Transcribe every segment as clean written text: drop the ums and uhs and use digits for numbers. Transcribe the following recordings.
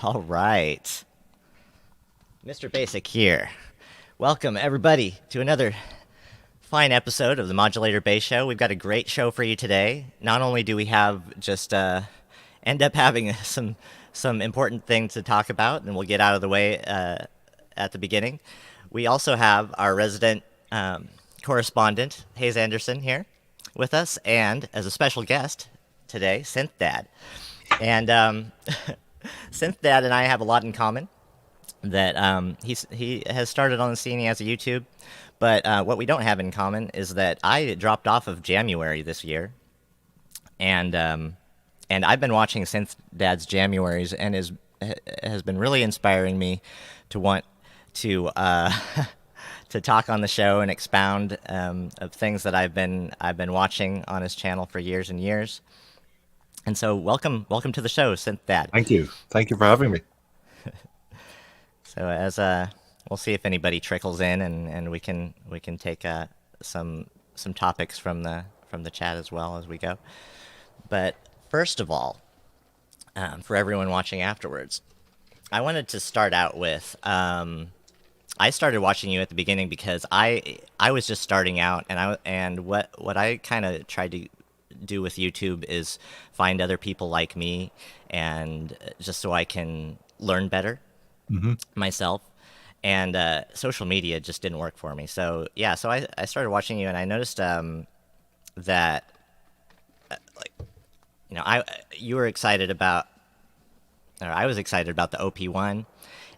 All right. Mr. Basic here. Welcome, everybody, to another fine episode of the Modulator Bay Show. We've got a great show for you today. Not only do we have just end up having some important things to talk about, and we'll get out of the way at the beginning, we also have our resident correspondent, Haze Anderson, here with us, and as a special guest today, SynthDad. And SynthDad and I have a lot in common. That he has started on the scene. He has a YouTube, but what we don't have in common is that I dropped off of January this year, and I've been watching SynthDad's Januaries, and has been really inspiring me to want to to talk on the show and expound of things that I've been watching on his channel for years and years. And so, welcome to the show, SynthDad. Thank you for having me. So as we'll see if anybody trickles in, and we can take some topics from the chat as well as we go. But first of all, for everyone watching afterwards, I wanted to start out with I started watching you at the beginning because I was just starting out, and what I kind of tried to do with YouTube is find other people like me, and just so I can learn better myself, and social media just didn't work for me. So yeah, so I started watching you, and I noticed that like, you know, you were excited about, or I was excited about the OP1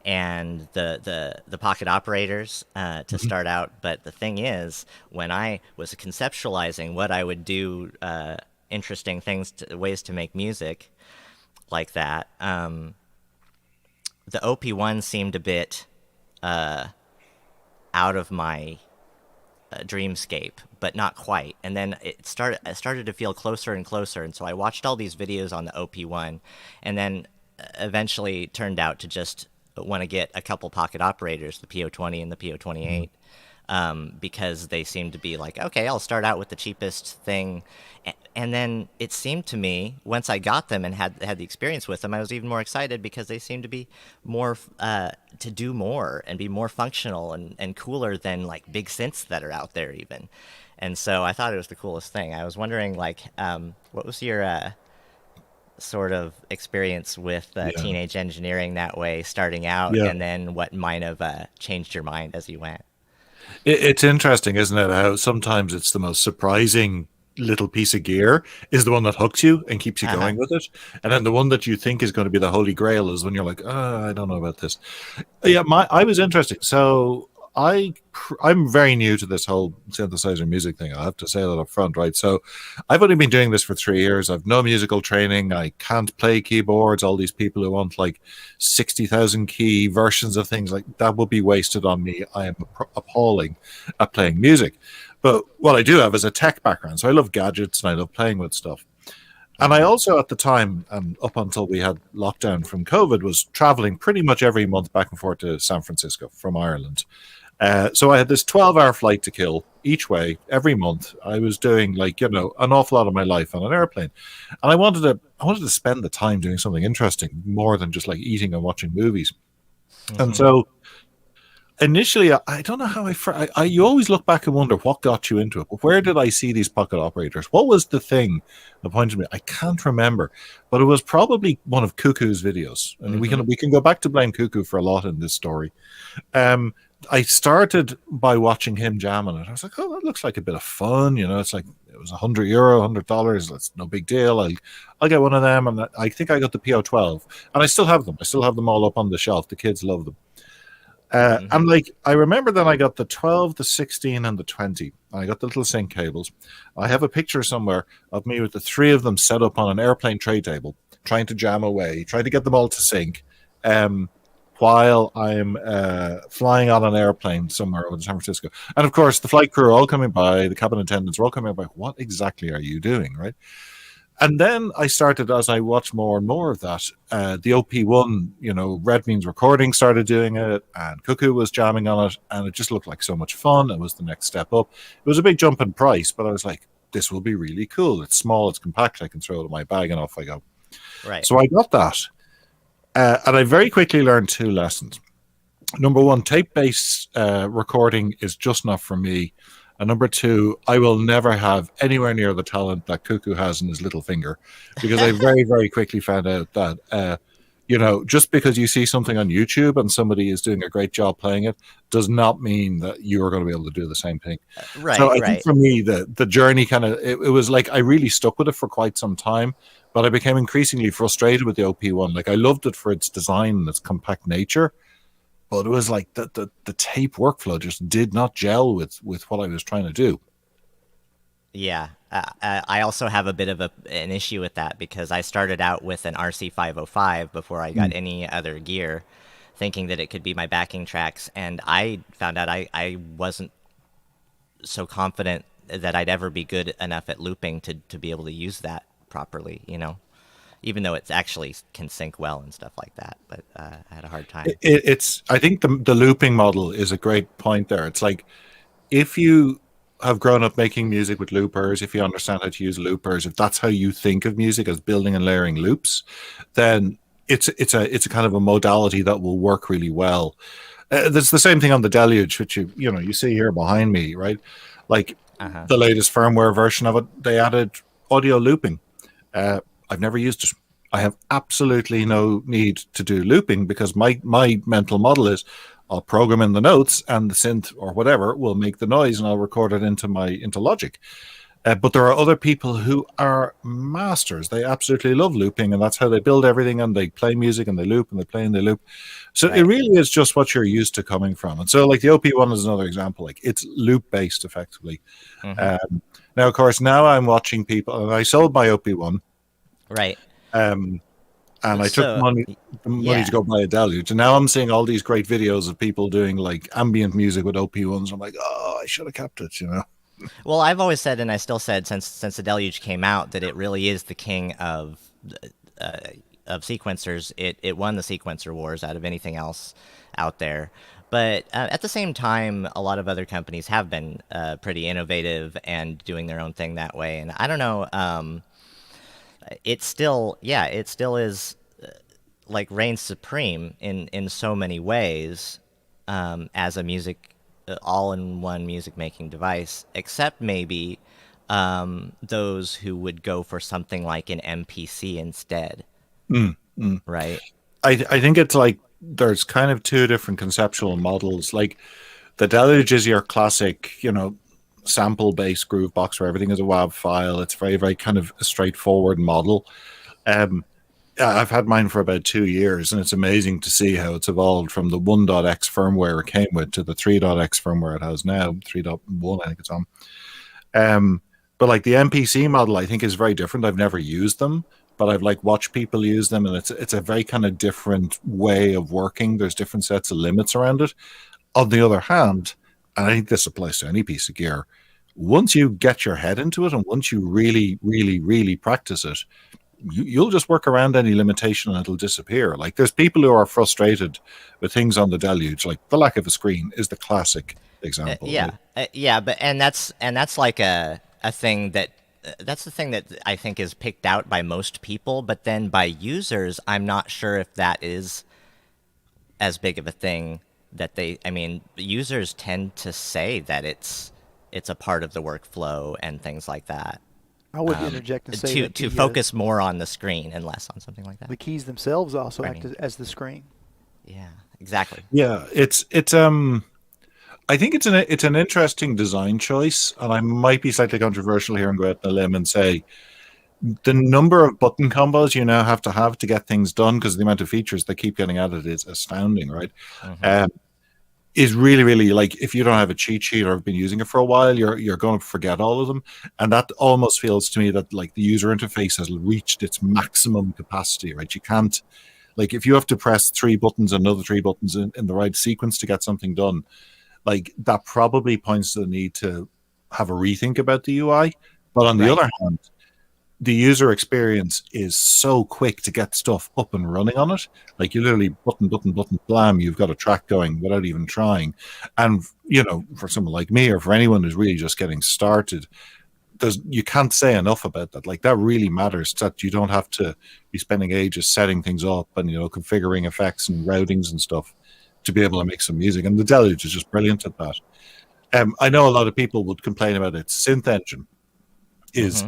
and the pocket operators to start out. But the thing is, when I was conceptualizing what I would do, interesting ways to make music like that, the OP1 seemed a bit out of my dreamscape, but not quite. And then I started to feel closer and closer, and so I watched all these videos on the OP1, and then eventually turned out to just want to get a couple pocket operators, the PO20 and the PO28, because they seemed to be like, okay, I'll start out with the cheapest thing. And then it seemed to me, once I got them and had the experience with them, I was even more excited because they seemed to be more, to do more and be more functional and cooler than like big synths that are out there even. And so I thought it was the coolest thing. I was wondering, like, what was your sort of experience with Yeah, teenage engineering that way, starting out, yeah. and then what might have changed your mind as you went? It's interesting, isn't it? How sometimes it's the most surprising little piece of gear is the one that hooks you and keeps you Uh-huh. going with it, and then the one that you think is going to be the holy grail is when you're like, oh, I don't know about this. Yeah, I was interested. So I'm very new to this whole synthesizer music thing. I have to say that up front, right? So I've only been doing this for 3 years. I've no musical training. I can't play keyboards. All these people who want like 60,000 key versions of things like that will be wasted on me. I am appalling at playing music. But what I do have is a tech background. So I love gadgets and I love playing with stuff. And I Mm-hmm. also, at the time, and up until we had lockdown from COVID, was traveling pretty much every month back and forth to San Francisco from Ireland. So I had this 12-hour flight to kill each way every month. I was doing like, an awful lot of my life on an airplane. And I wanted to spend the time doing something interesting more than just like eating and watching movies. And Mm-hmm. so initially, I don't know how you always look back and wonder what got you into it. But where did I see these pocket operators? What was the thing that pointed me? I can't remember, but it was probably one of Cuckoo's videos, and we Mm-hmm. can we can go back to blame Cuckoo for a lot in this story. Um, I started by watching him jam on it. I was like, oh, that looks like a bit of fun. It's like it was €100, $100. That's no big deal. I'll get one of them, and I think I got the PO12, and I still have them. I still have them all up on the shelf. The kids love them. Mm-hmm. And like I remember then I got the 12, the 16, and the 20. I got the little sync cables. I have a picture somewhere of me with the three of them set up on an airplane tray table, trying to jam away, trying to get them all to sync, um, while I'm flying on an airplane somewhere over San Francisco. And of course, the flight crew are all coming by, the cabin attendants are all coming by. What exactly are you doing, right? And then I started, as I watched more and more of that, the OP1, Red Means Recording started doing it, and Cuckoo was jamming on it, and it just looked like so much fun. It was the next step up. It was a big jump in price, but I was like, this will be really cool. It's small, it's compact, I can throw it in my bag, and off I go. Right. So I got that. And I very quickly learned two lessons. Number one, tape-based recording is just not for me. And number two, I will never have anywhere near the talent that Cuckoo has in his little finger, because I very, very quickly found out that, just because you see something on YouTube and somebody is doing a great job playing it does not mean that you are going to be able to do the same thing. So I think for me, the journey kind of, it was like I really stuck with it for quite some time, but I became increasingly frustrated with the OP1. Like I loved it for its design and its compact nature, but it was like the tape workflow just did not gel with what I was trying to do. Yeah. I also have a bit of an issue with that because I started out with an RC505 before I got any other gear, thinking that it could be my backing tracks. And I found out I wasn't so confident that I'd ever be good enough at looping to be able to use that properly, even though it actually can sync well and stuff like that. But I had a hard time. I think the looping model is a great point there. It's like, if you have grown up making music with loopers, if you understand how to use loopers, if that's how you think of music as building and layering loops, then it's a kind of a modality that will work really well. There's the same thing on the Deluge, which you see here behind me, right? Like the latest firmware version of it, they added audio looping. I've never used it. I have absolutely no need to do looping because my mental model is I'll program in the notes and the synth or whatever will make the noise and I'll record it into Logic. But there are other people who are masters. They absolutely love looping, and that's how they build everything, and they play music and they loop and they play and they loop. So It really is just what you're used to coming from. And so like the OP1 is another example. Like it's loop based effectively. Now, of course, now I'm watching people, and I sold my OP1. Right. And I took money to go buy a Deluge. And now I'm seeing all these great videos of people doing like ambient music with OP1s. I'm like, oh, I should have kept it, Well, I've always said, and I still said since the Deluge came out, that it really is the king of sequencers. It won the sequencer wars out of anything else out there. But at the same time, a lot of other companies have been pretty innovative and doing their own thing that way. And I don't know. It still is like reigns supreme in so many ways as a all-in-one music-making device, except maybe those who would go for something like an MPC instead. Right? I think it's like there's kind of two different conceptual models. Like the Deluge is your classic, sample-based groove box where everything is a WAV file. It's very, very kind of a straightforward model. I've had mine for about 2 years, and it's amazing to see how it's evolved from the 1.x firmware it came with to the 3.x firmware it has now, 3.1 I think it's on. But like the MPC model I think is very different. I've never used them, but I've like watched people use them, and it's a very kind of different way of working. There's different sets of limits around it. On the other hand, and I think this applies to any piece of gear, once you get your head into it and once you really, really, really practice it, you'll just work around any limitation and it'll disappear. Like there's people who are frustrated with things on the Deluge, like the lack of a screen is the classic example. But that's like a thing that that's the thing that I think is picked out by most people, but then by users, I'm not sure if that is as big of a thing that users tend to say that it's a part of the workflow and things like that. I would interject and say that to focus more on the screen and less on something like that. The keys themselves also act as the screen. Yeah, exactly. Yeah, it's I think it's an interesting design choice, and I might be slightly controversial here and go out on a limb and say the number of button combos you now have to get things done, because the amount of features that keep getting added is astounding, right? Is really, really, like, if you don't have a cheat sheet or have been using it for a while, you're going to forget all of them. And that almost feels to me that like the user interface has reached its maximum capacity, right? You can't, like, if you have to press 3 buttons and another 3 buttons in the right sequence to get something done, like that probably points to the need to have a rethink about the UI. But on the other hand, the user experience is so quick to get stuff up and running on it. Like you literally button, blam, you've got a track going without even trying. And, for someone like me or for anyone who's really just getting started, you can't say enough about that. Like, that really matters, that you don't have to be spending ages setting things up and, configuring effects and routings and stuff to be able to make some music. And the Deluge is just brilliant at that. I know a lot of people would complain about its synth engine is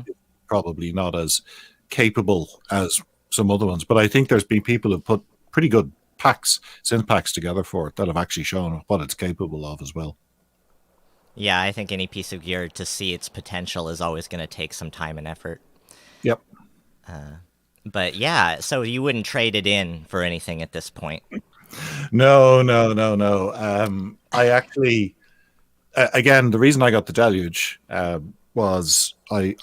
probably not as capable as some other ones, but I think there's been people who've put pretty good synth packs together for it that have actually shown what it's capable of as well. Yeah, I think any piece of gear, to see its potential, is always going to take some time and effort. Yep. But yeah, so you wouldn't trade it in for anything at this point? No. I actually, again, the reason I got the Deluge was I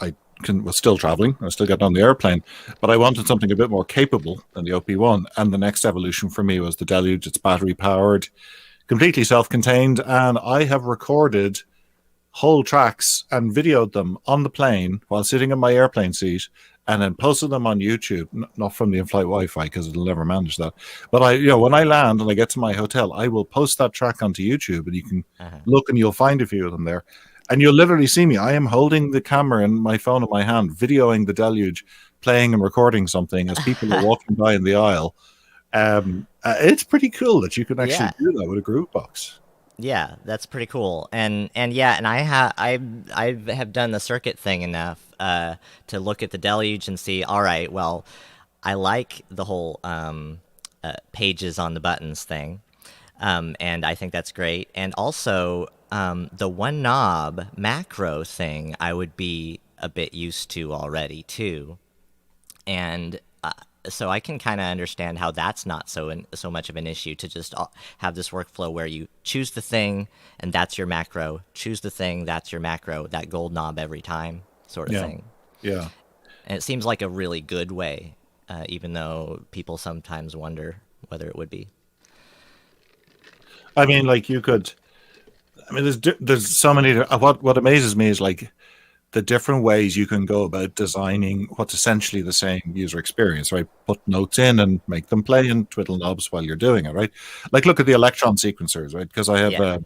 was still traveling. I was still getting on the airplane, but I wanted something a bit more capable than the OP1. And the next evolution for me was the Deluge. It's battery powered, completely self-contained, and I have recorded whole tracks and videoed them on the plane while sitting in my airplane seat, and then posted them on YouTube, not from the in-flight Wi-Fi because it'll never manage that. But when I land and I get to my hotel, I will post that track onto YouTube, and you can look and you'll find a few of them there. And you'll literally see me. I am holding the camera and my phone in my hand, videoing the Deluge, playing and recording something as people are walking by in the aisle. It's pretty cool that you can actually do that with a Groovebox. Yeah, that's pretty cool. And I have done the circuit thing enough to look at the Deluge and see, all right, well, I like the whole pages on the buttons thing, and I think that's great. And also the one knob macro thing I would be a bit used to already too, and so I can kind of understand how that's not so much of an issue, to just have this workflow where you choose the thing and that's your macro, choose the thing, that's your macro, that gold knob every time sort of thing. Yeah. And it seems like a really good way, even though people sometimes wonder whether it would be. I mean, like, there's so many. What amazes me is like the different ways you can go about designing what's essentially the same user experience, right? Put notes in and make them play and twiddle knobs while you're doing it, right? Like, look at the Electron sequencers, right? Because I have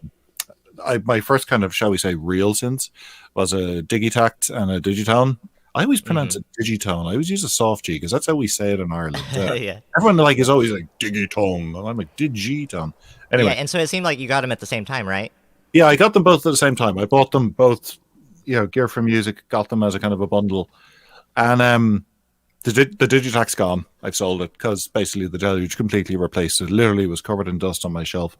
my first kind of, shall we say, real synths was a Digitact and a Digitone. I always pronounce it Digitone. I always use a soft G because that's how we say it in Ireland. Everyone is always like Digitone, and I'm like Digitone. Anyway, and so it seemed like you got them at the same time, right? Yeah, I got them both at the same time. I bought them both, Gear for Music, got them as a kind of a bundle. And the Digitac's gone. I've sold it because basically the Deluge completely replaced it. Literally was covered in dust on my shelf.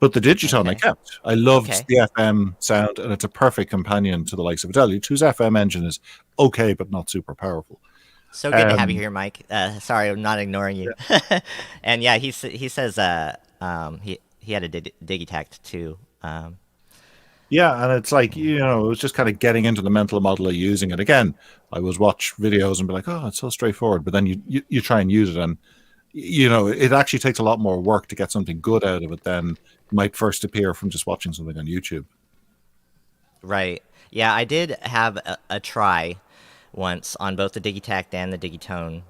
But the Digitone I kept. I loved the FM sound, and it's a perfect companion to the likes of a Deluge, whose FM engine is okay, but not super powerful. So good to have you here, Mike. Sorry, I'm not ignoring you. Yeah. And yeah, he says he had a Digitact too. Yeah, and it's like, it was just kind of getting into the mental model of using it. Again, I was watch videos and be like, oh, it's so straightforward. But then you try and use it, and, it actually takes a lot more work to get something good out of it than might first appear from just watching something on YouTube. Right. Yeah, I did have a try once on both the Digitact and the Digitone.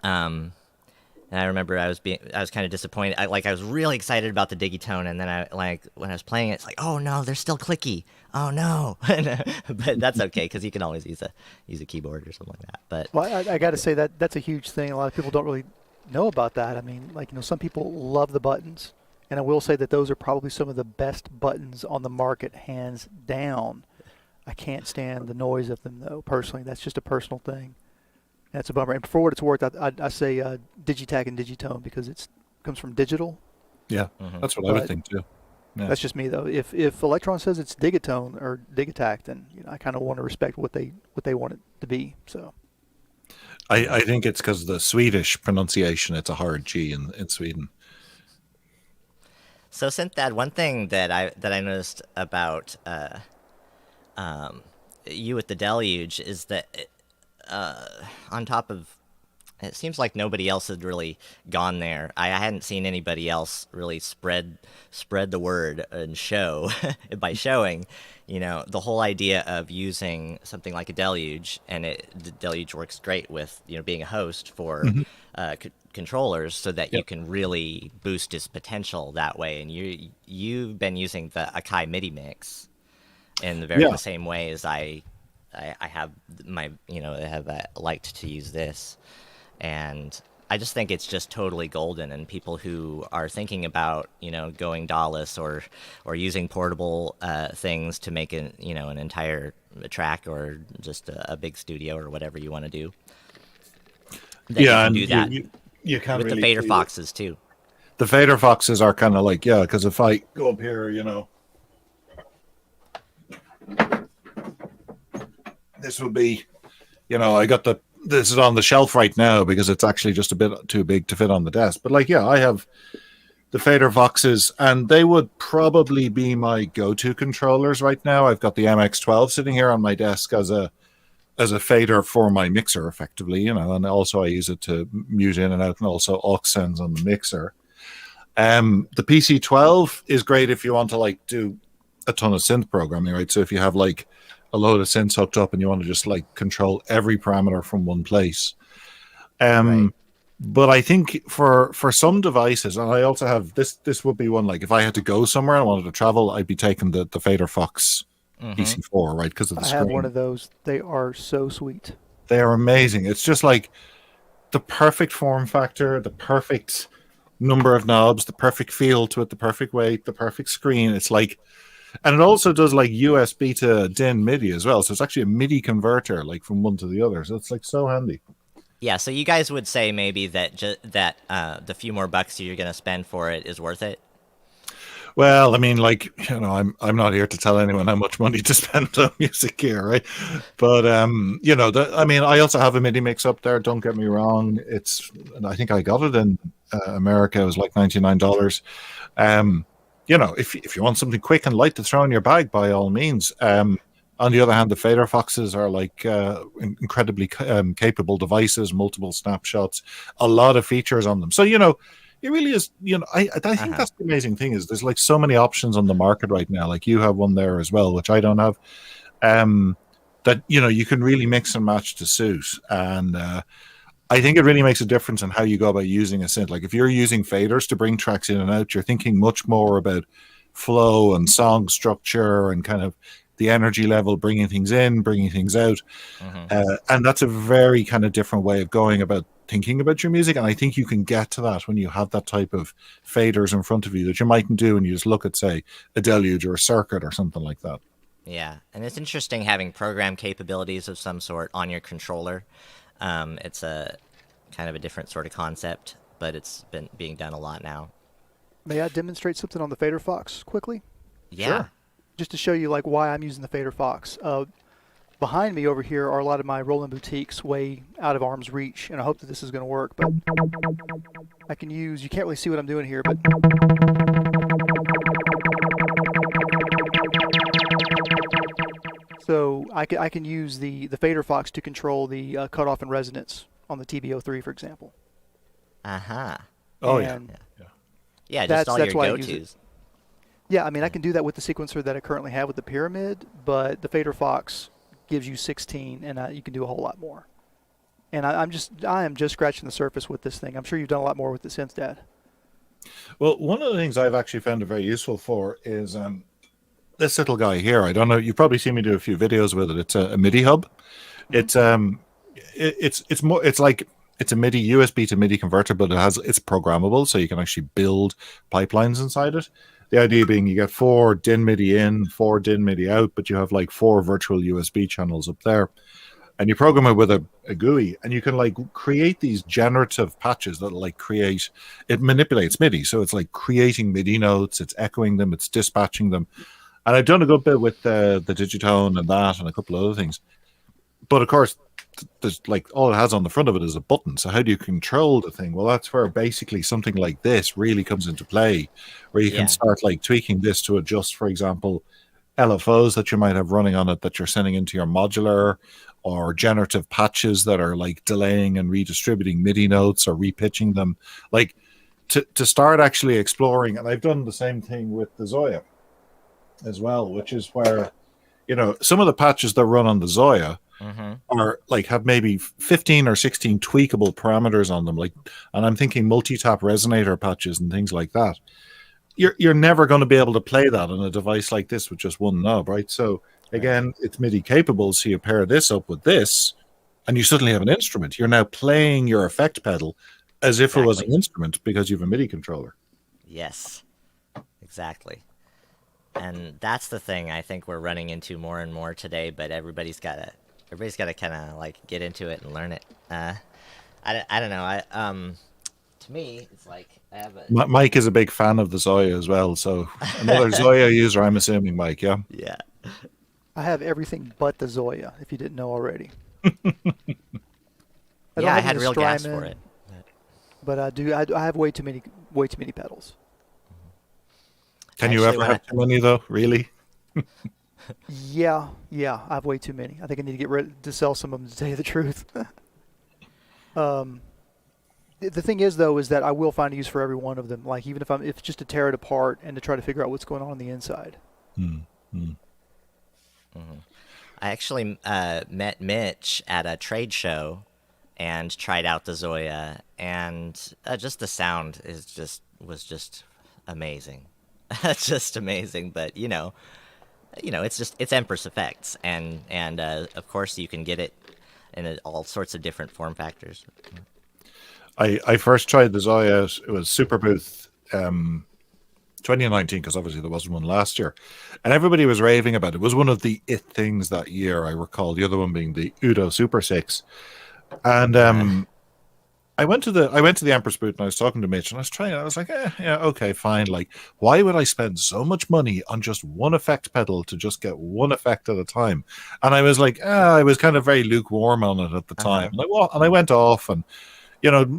And I remember I was kind of disappointed. I was really excited about the Digitone, and then when I was playing it, it's like, oh no, they're still clicky. Oh no. But that's okay, because you can always use a keyboard or something like that. But I got to say that's a huge thing. A lot of people don't really know about that. I mean, some people love the buttons, and I will say that those are probably some of the best buttons on the market, hands down. I can't stand the noise of them, though, personally. That's just a personal thing. That's a bummer. And for what it's worth, I say Digitac and Digitone because it comes from digital. Yeah, that's what I would think too. Yeah. That's just me, though. If Electron says it's Digitone or Digitac, then I kind of want to respect what they want it to be. So, I think it's because of the Swedish pronunciation. It's a hard G in Sweden. So, SynthDad, one thing that I noticed about you with the Deluge is that on top of, it seems like nobody else had really gone there. I hadn't seen anybody else really spread the word and show by showing, the whole idea of using something like a Deluge, and the Deluge works great with being a host for controllers, so that you can really boost its potential that way. And you've been using the Akai MIDI mix in the same way as I I have my, I have liked to use this, and I just think it's just totally golden. And people who are thinking about, going DAWless or using portable things to make an entire track or just a big studio or whatever you want to do, that you can do that you can't with really the fader see foxes too. The fader foxes are kind of like, because if I go up here, this would be, I got this is on the shelf right now because it's actually just a bit too big to fit on the desk. But I have the fader foxes, and they would probably be my go-to controllers right now. I've got the MX-12 sitting here on my desk as a fader for my mixer, effectively, and also I use it to mute in and out, and also aux sends on the mixer. The PC-12 is great if you want to do a ton of synth programming, right? So if you have a load of synths hooked up and you want to just control every parameter from one place. Right. But I think for some devices, and I also have this would be one, if I had to go somewhere and I wanted to travel, I'd be taking the Fader Fox PC4, right? Because of the screen. I have one of those. They are so sweet. They are amazing. It's just the perfect form factor, the perfect number of knobs, the perfect feel to it, the perfect weight, the perfect screen. It's and it also does USB to DIN MIDI as well. So it's actually a MIDI converter, from one to the other. So it's so handy. Yeah, so you guys would say maybe that the few more bucks you're going to spend for it is worth it? Well, I mean, I'm not here to tell anyone how much money to spend on music gear, right? But I also have a MIDI mix up there. Don't get me wrong. I think I got it in America. It was $99. If you want something quick and light to throw in your bag, by all means. On the other hand, the Fader Foxes are incredibly capable devices, multiple snapshots, a lot of features on them. So, it really is, I think that's the amazing thing is there's so many options on the market right now. You have one there as well, which I don't have, that, you can really mix and match to suit. And I think it really makes a difference in how you go about using a synth. If you're using faders to bring tracks in and out, you're thinking much more about flow and song structure and kind of the energy level, bringing things in, bringing things out. And that's a very kind of different way of going about thinking about your music. And I think you can get to that when you have that type of faders in front of you that you mightn't do when you just look at, say, a Deluge or a circuit or something like that. Yeah, and it's interesting having program capabilities of some sort on your controller. It's a kind of a different sort of concept, but it's been being done a lot now. May I demonstrate something on the Fader Fox quickly? Yeah. Sure. Just to show you why I'm using the Fader Fox. Behind me over here are a lot of my Roland boutiques way out of arm's reach, and I hope that this is going to work. But I can use, you can't really see what I'm doing here, but so I can use the Fader Fox to control the cutoff and resonance on the TB-03, for example. Oh, and yeah, just all your go-tos. Yeah, I mean, I can do that with the sequencer that I currently have with the Pyramid, but the Fader Fox gives you 16, and you can do a whole lot more. And I am just scratching the surface with this thing. I'm sure you've done a lot more with the SynthDad. Well, one of the things I've actually found it very useful for is this little guy here. I don't know. You've probably seen me do a few videos with it. It's a Midi Hub. It's it's a MIDI USB to MIDI converter, but it's programmable, so you can actually build pipelines inside it. The idea being you get 4 DIN MIDI in, 4 DIN MIDI out, but you have 4 virtual USB channels up there. And you program it with a GUI, and you can create these generative patches that it manipulates MIDI. So it's creating MIDI notes, it's echoing them, it's dispatching them. And I've done a good bit with the Digitone and that and a couple of other things. But of course, there's all it has on the front of it is a button. So how do you control the thing? Well, that's where basically something like this really comes into play, where you can start tweaking this to adjust, for example, LFOs that you might have running on it that you're sending into your modular, or generative patches that are delaying and redistributing MIDI notes or repitching them, to start actually exploring. And I've done the same thing with the Zoya as well, which is where some of the patches that run on the Zoya are have maybe 15 or 16 tweakable parameters on them, and I'm thinking multi-tap resonator patches and things like that. You're never going to be able to play that on a device like this with just one knob, right? So Again, it's MIDI capable, so you pair this up with this, and you suddenly have an instrument. You're now playing your effect pedal as if it was an instrument because you have a MIDI controller. Yes, exactly. And that's the thing I think we're running into more and more today. But everybody's got to kind of like get into it and learn it. I don't know. To me, it's like I have a Mike is a big fan of the Zoya as well. So another Zoya user, I'm assuming, Mike. Yeah. Yeah. I have everything but the Zoya, if you didn't know already. I had real gas for it. But I do. I have way too many pedals. Can you ever have too many though? Really? Yeah, I have way too many. I think I need to get ready to sell some of them, to tell you the truth. The thing is, though, is that I will find a use for every one of them. Like even if it's just to tear it apart and to try to figure out what's going on the inside. I actually met Mitch at a trade show and tried out the Zoya, and just the sound was just amazing. Just amazing. But it's Empress Effects, and of course you can get it in all sorts of different form factors. I first tried the Zoya. It was Super Booth 2019, because obviously there wasn't one last year, and everybody was raving about it. It was one of the it things that year, I recall. The other one being the Udo Super 6, and I went to the Empress booth and I was talking to Mitch and I was like, yeah, okay, fine. Like, why would I spend so much money on just one effect pedal to just get one effect at a time? And I was like, I was kind of very lukewarm on it at the time. And I went off, and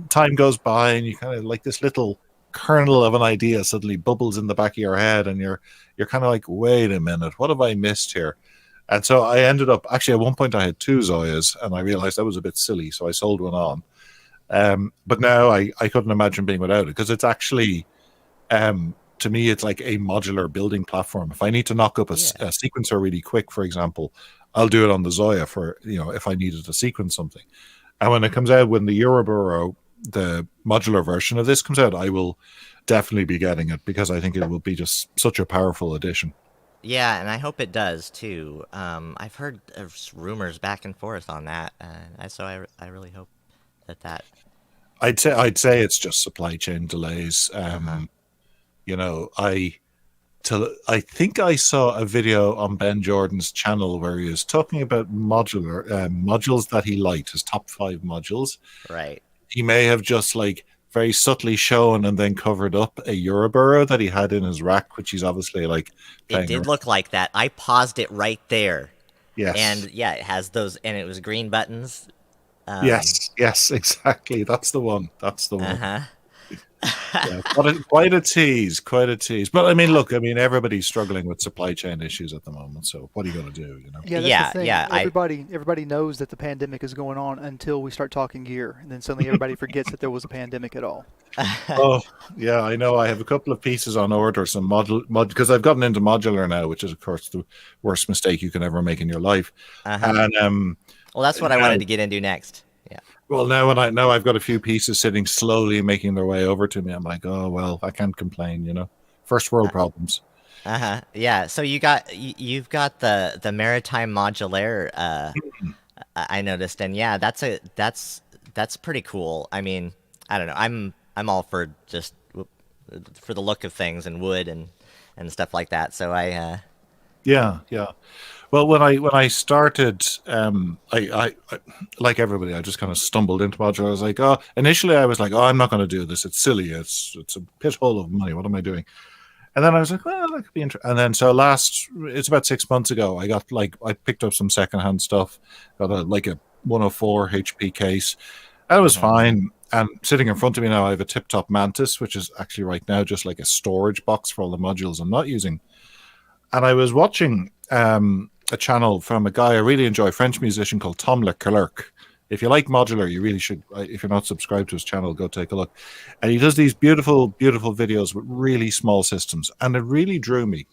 time goes by and you kind of like this little kernel of an idea suddenly bubbles in the back of your head, and you're kind of like, wait a minute, what have I missed here? And so I ended up, actually at one point I had 2 Zoyas, and I realized that was a bit silly, so I sold one on. But now I couldn't imagine being without it, because it's actually, to me, it's like a modular building platform. If I need to knock up a sequencer really quick, for example, I'll do it on the Zoya for, if I needed to sequence something. And when it comes out, when the Euroboro, the modular version of this comes out, I will definitely be getting it, because I think it will be just such a powerful addition. Yeah, and I hope it does too. I've heard rumors back and forth on that, so I really hope that. I'd say it's just supply chain delays. I think I saw a video on Ben Jordan's channel where he was talking about modules that he liked, his top 5 modules. Right. He may have just like very subtly shown and then covered up a Euroboro that he had in his rack, which he's obviously like. It did look like that. I paused it right there. Yes. And it has those, and it was green buttons. Yes, exactly. That's the one. Yeah, quite a tease. But I mean, look, everybody's struggling with supply chain issues at the moment. So what are you going to do? Yeah, that's the thing. Everybody knows that the pandemic is going on until we start talking gear, and then suddenly everybody forgets that there was a pandemic at all. Oh yeah, I know. I have a couple of pieces on order, some because I've gotten into modular now, which is of course the worst mistake you can ever make in your life. And well, that's what I wanted to get into next. Yeah. Well, now I've got a few pieces sitting slowly making their way over to me. I'm like, oh well, I can't complain. First world problems. Yeah. So you've got the maritime modulaire. I noticed, and yeah, that's pretty cool. I mean, I don't know. I'm all for just for the look of things and wood and stuff like that. So I. Yeah. Well, when I started, I like everybody, I just kind of stumbled into modular. I was like, initially I was like, I'm not going to do this. It's silly. It's a pit hole of money. What am I doing? And then I was like, well, that could be interesting. And then so it's about 6 months ago, I picked up some secondhand stuff, got a 104 HP case, and it was fine. And sitting in front of me now, I have a tip-top Mantis, which is actually right now just like a storage box for all the modules I'm not using. And I was watching a channel from a guy I really enjoy, a French musician called Tom Leclerc. If you like modular, you really should. If you're not subscribed to his channel, go take a look. And he does these beautiful, beautiful videos with really small systems. And it really drew me,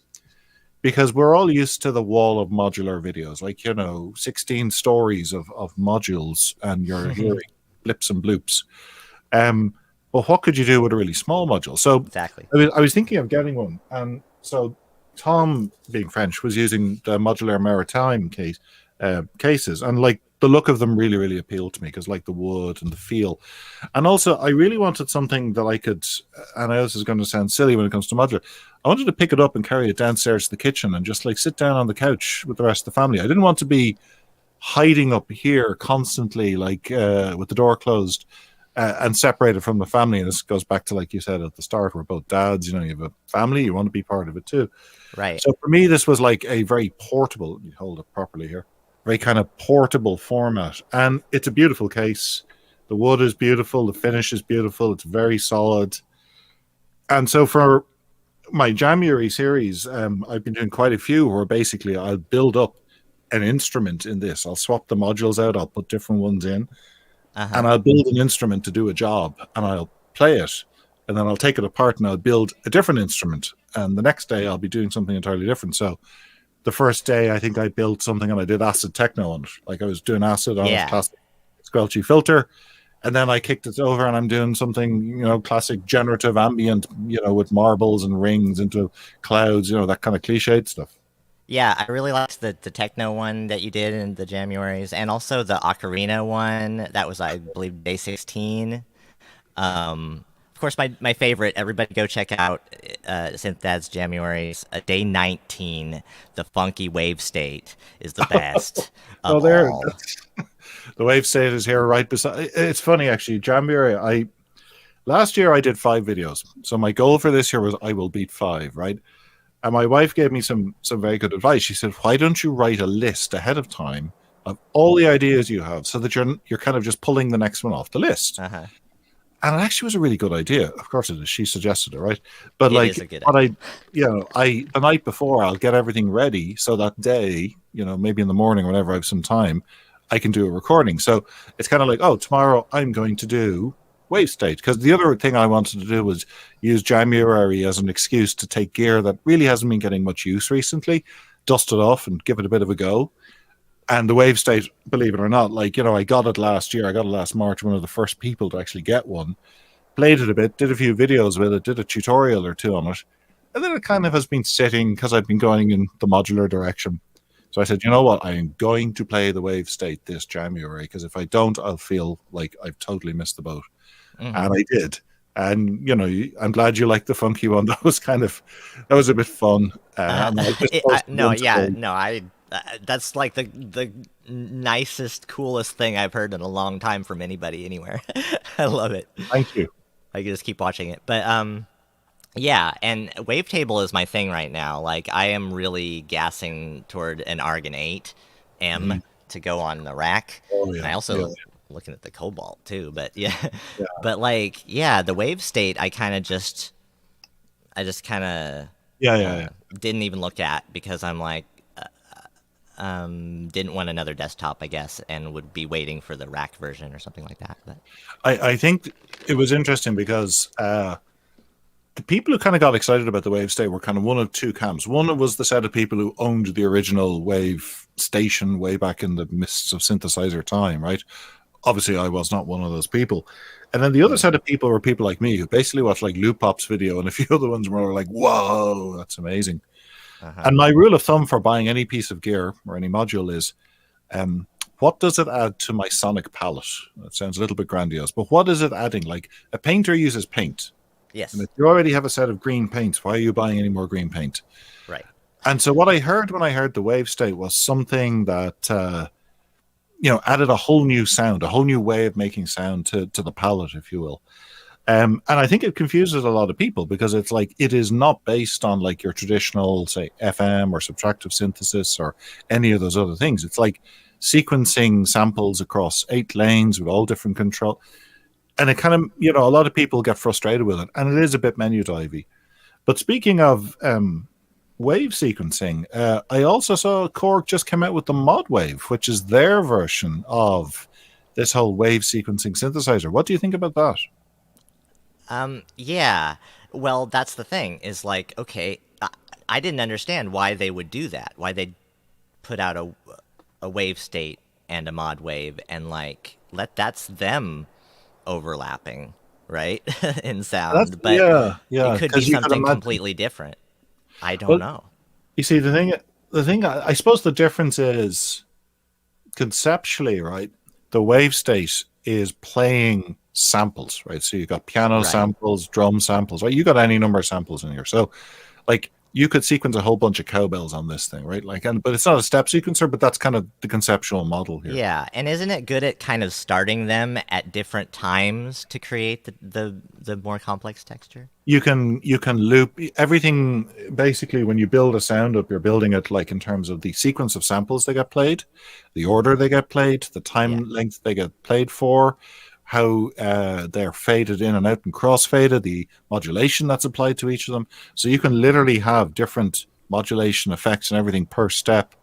because we're all used to the wall of modular videos, 16 stories of modules, and you're hearing blips and bloops. But what could you do with a really small module? So exactly. I was thinking of getting one. And so Tom, being French, was using the modular maritime cases, and like the look of them really, really appealed to me because like the wood and the feel, and also I really wanted something that I could. And I know this is going to sound silly when it comes to modular. I wanted to pick it up and carry it downstairs to the kitchen and just like sit down on the couch with the rest of the family. I didn't want to be hiding up here constantly, like with the door closed. And separated from the family, and this goes back to like you said at the start, we're both dads. You know, you have a family, you want to be part of it too. Right. So for me, this was like a very portable. You hold it properly here, very kind of portable format, and it's a beautiful case. The wood is beautiful, the finish is beautiful. It's very solid, and so for my January series, I've been doing quite a few where basically I'll build up an instrument in this. I'll swap the modules out. I'll put different ones in. And I'll build an instrument to do a job, and I'll play it, and then I'll take it apart and I'll build a different instrument. And the next day I'll be doing something entirely different. So the first day I think I built something and I did acid techno on it. Like I was doing acid on a classic squelchy filter, and then I kicked it over and I'm doing something, you know, classic generative ambient, you know, with marbles and rings into clouds, you know, that kind of cliched stuff. Yeah, I really liked the techno one that you did in the Januaries, and also the ocarina one. That was, I believe, day 16. Of course, my favorite. Everybody go check out SynthDad's Januaries. Day 19, the funky wave state is the best of all. The wave state is here right beside. It's funny actually. January, last year I did 5 videos, so my goal for this year was I will beat 5. Right. And my wife gave me some very good advice. She said, "Why don't you write a list ahead of time of all the ideas you have, so that you're kind of just pulling the next one off the list?" And it actually was a really good idea. Of course it is. She suggested it, right? But it like, is a good idea. The night before I'll get everything ready, so that day, you know, maybe in the morning, whenever I have some time, I can do a recording. So it's kind of like, oh, tomorrow I'm going to do wave state, because the other thing I wanted to do was use January as an excuse to take gear that really hasn't been getting much use recently, dust it off and give it a bit of a go. And the wave state, believe it or not, like, you know, I got it last year, I got it last March, one of the first people to actually get one, played it a bit, did a few videos with it, did a tutorial or two on it, and then it kind of has been sitting because I've been going in the modular direction. So I said, you know what, I am going to play the wave state this January, because if I don't, I'll feel like I've totally missed the boat. And I did. And, you know, I'm glad you liked the funky one. That was a bit fun. That's like the nicest, coolest thing I've heard in a long time from anybody anywhere. I love it. Thank you. I can just keep watching it. But yeah, and Wavetable is my thing right now. Like, I am really gassing toward an Argon 8 M to go on the rack. Oh, yeah. And I also looking at the Cobalt too, but but like, the wave state, I just kind of didn't even look at, because I'm like, didn't want another desktop, I guess, and would be waiting for the rack version or something like that. But I think it was interesting because the people who kind of got excited about the wave state were kind of one of two camps. One was the set of people who owned the original wave station way back in the mists of synthesizer time, right? Obviously, I was not one of those people. And then the other set of people were people like me who basically watched like Loop Pop's video and a few other ones were like, whoa, that's amazing. And my rule of thumb for buying any piece of gear or any module is, what does it add to my sonic palette? That sounds a little bit grandiose, but what is it adding? Like, a painter uses paint. Yes. And if you already have a set of green paints, why are you buying any more green paint? Right. And so what I heard when I heard the wave state was something that added a whole new sound, a whole new way of making sound to the palette, if you will. And I think it confuses a lot of people, because it's like, it is not based on like your traditional, say, FM or subtractive synthesis or any of those other things. It's like sequencing samples across 8 lanes with all different control. And it kind of, a lot of people get frustrated with it, and it is a bit menu divey. But speaking of wave sequencing, I also saw Korg just came out with the Mod Wave, which is their version of this whole wave sequencing synthesizer. What do you think about that? Yeah. Well, that's the thing, is like, okay, I didn't understand why they would do that, why they'd put out a wave state and a mod wave and like that's them overlapping, right? In sound. But it could be something completely different. I don't know. You see, the thing, I suppose the difference is conceptually, right? The wave state is playing samples, right? So you got piano Right. samples, drum samples, right? You got any number of samples in here. So like you could sequence a whole bunch of cowbells on this thing, right? Like, and but it's not a step sequencer, but that's kind of the conceptual model here. Yeah, and isn't it good at kind of starting them at different times to create the more complex texture? You can loop everything. Basically, when you build a sound up, you're building it like in terms of the sequence of samples they get played, the order they get played, the Yeah. time length they get played for, how they're faded in and out and crossfaded, the modulation that's applied to each of them. So you can literally have different modulation effects and everything per step,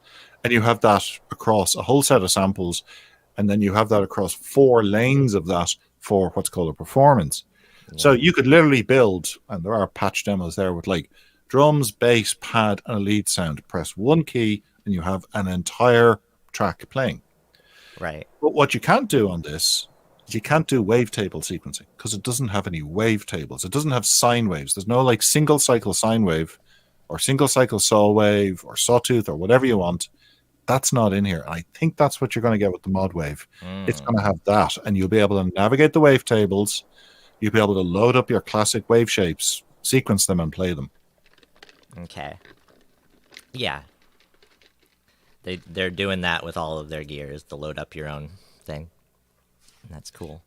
and you have that across a whole set of samples, and then you have that across 4 lanes of that for what's called a performance. So Yeah. you could literally build, and there are patch demos there with like drums, bass, pad, and a lead sound. Press one key, and you have an entire track playing. Right. But what you can't do on this is you can't do wavetable sequencing because it doesn't have any wavetables. It doesn't have sine waves. There's no like single cycle sine wave or single cycle saw wave or sawtooth or whatever you want. That's not in here. I think that's what you're going to get with the mod wave. It's Mm, going to have that, and you'll be able to navigate the wavetables. You'll be able to load up your classic wave shapes, sequence them, and play them. okay. Yeah. They're doing that with all of their gears to load up your own thing. That's cool.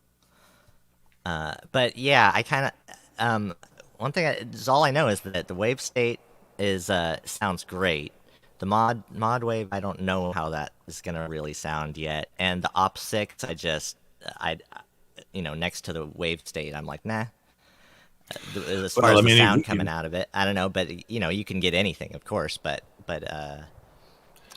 But yeah, I kind of one thing is all I know is that the wave state is sounds great. The mod wave, I don't know how that is gonna really sound yet. And the op six, I next to the wave state, I'm like nah. As far Well, as I the mean, sound coming out of it, I don't know, but you can get anything, of course. But I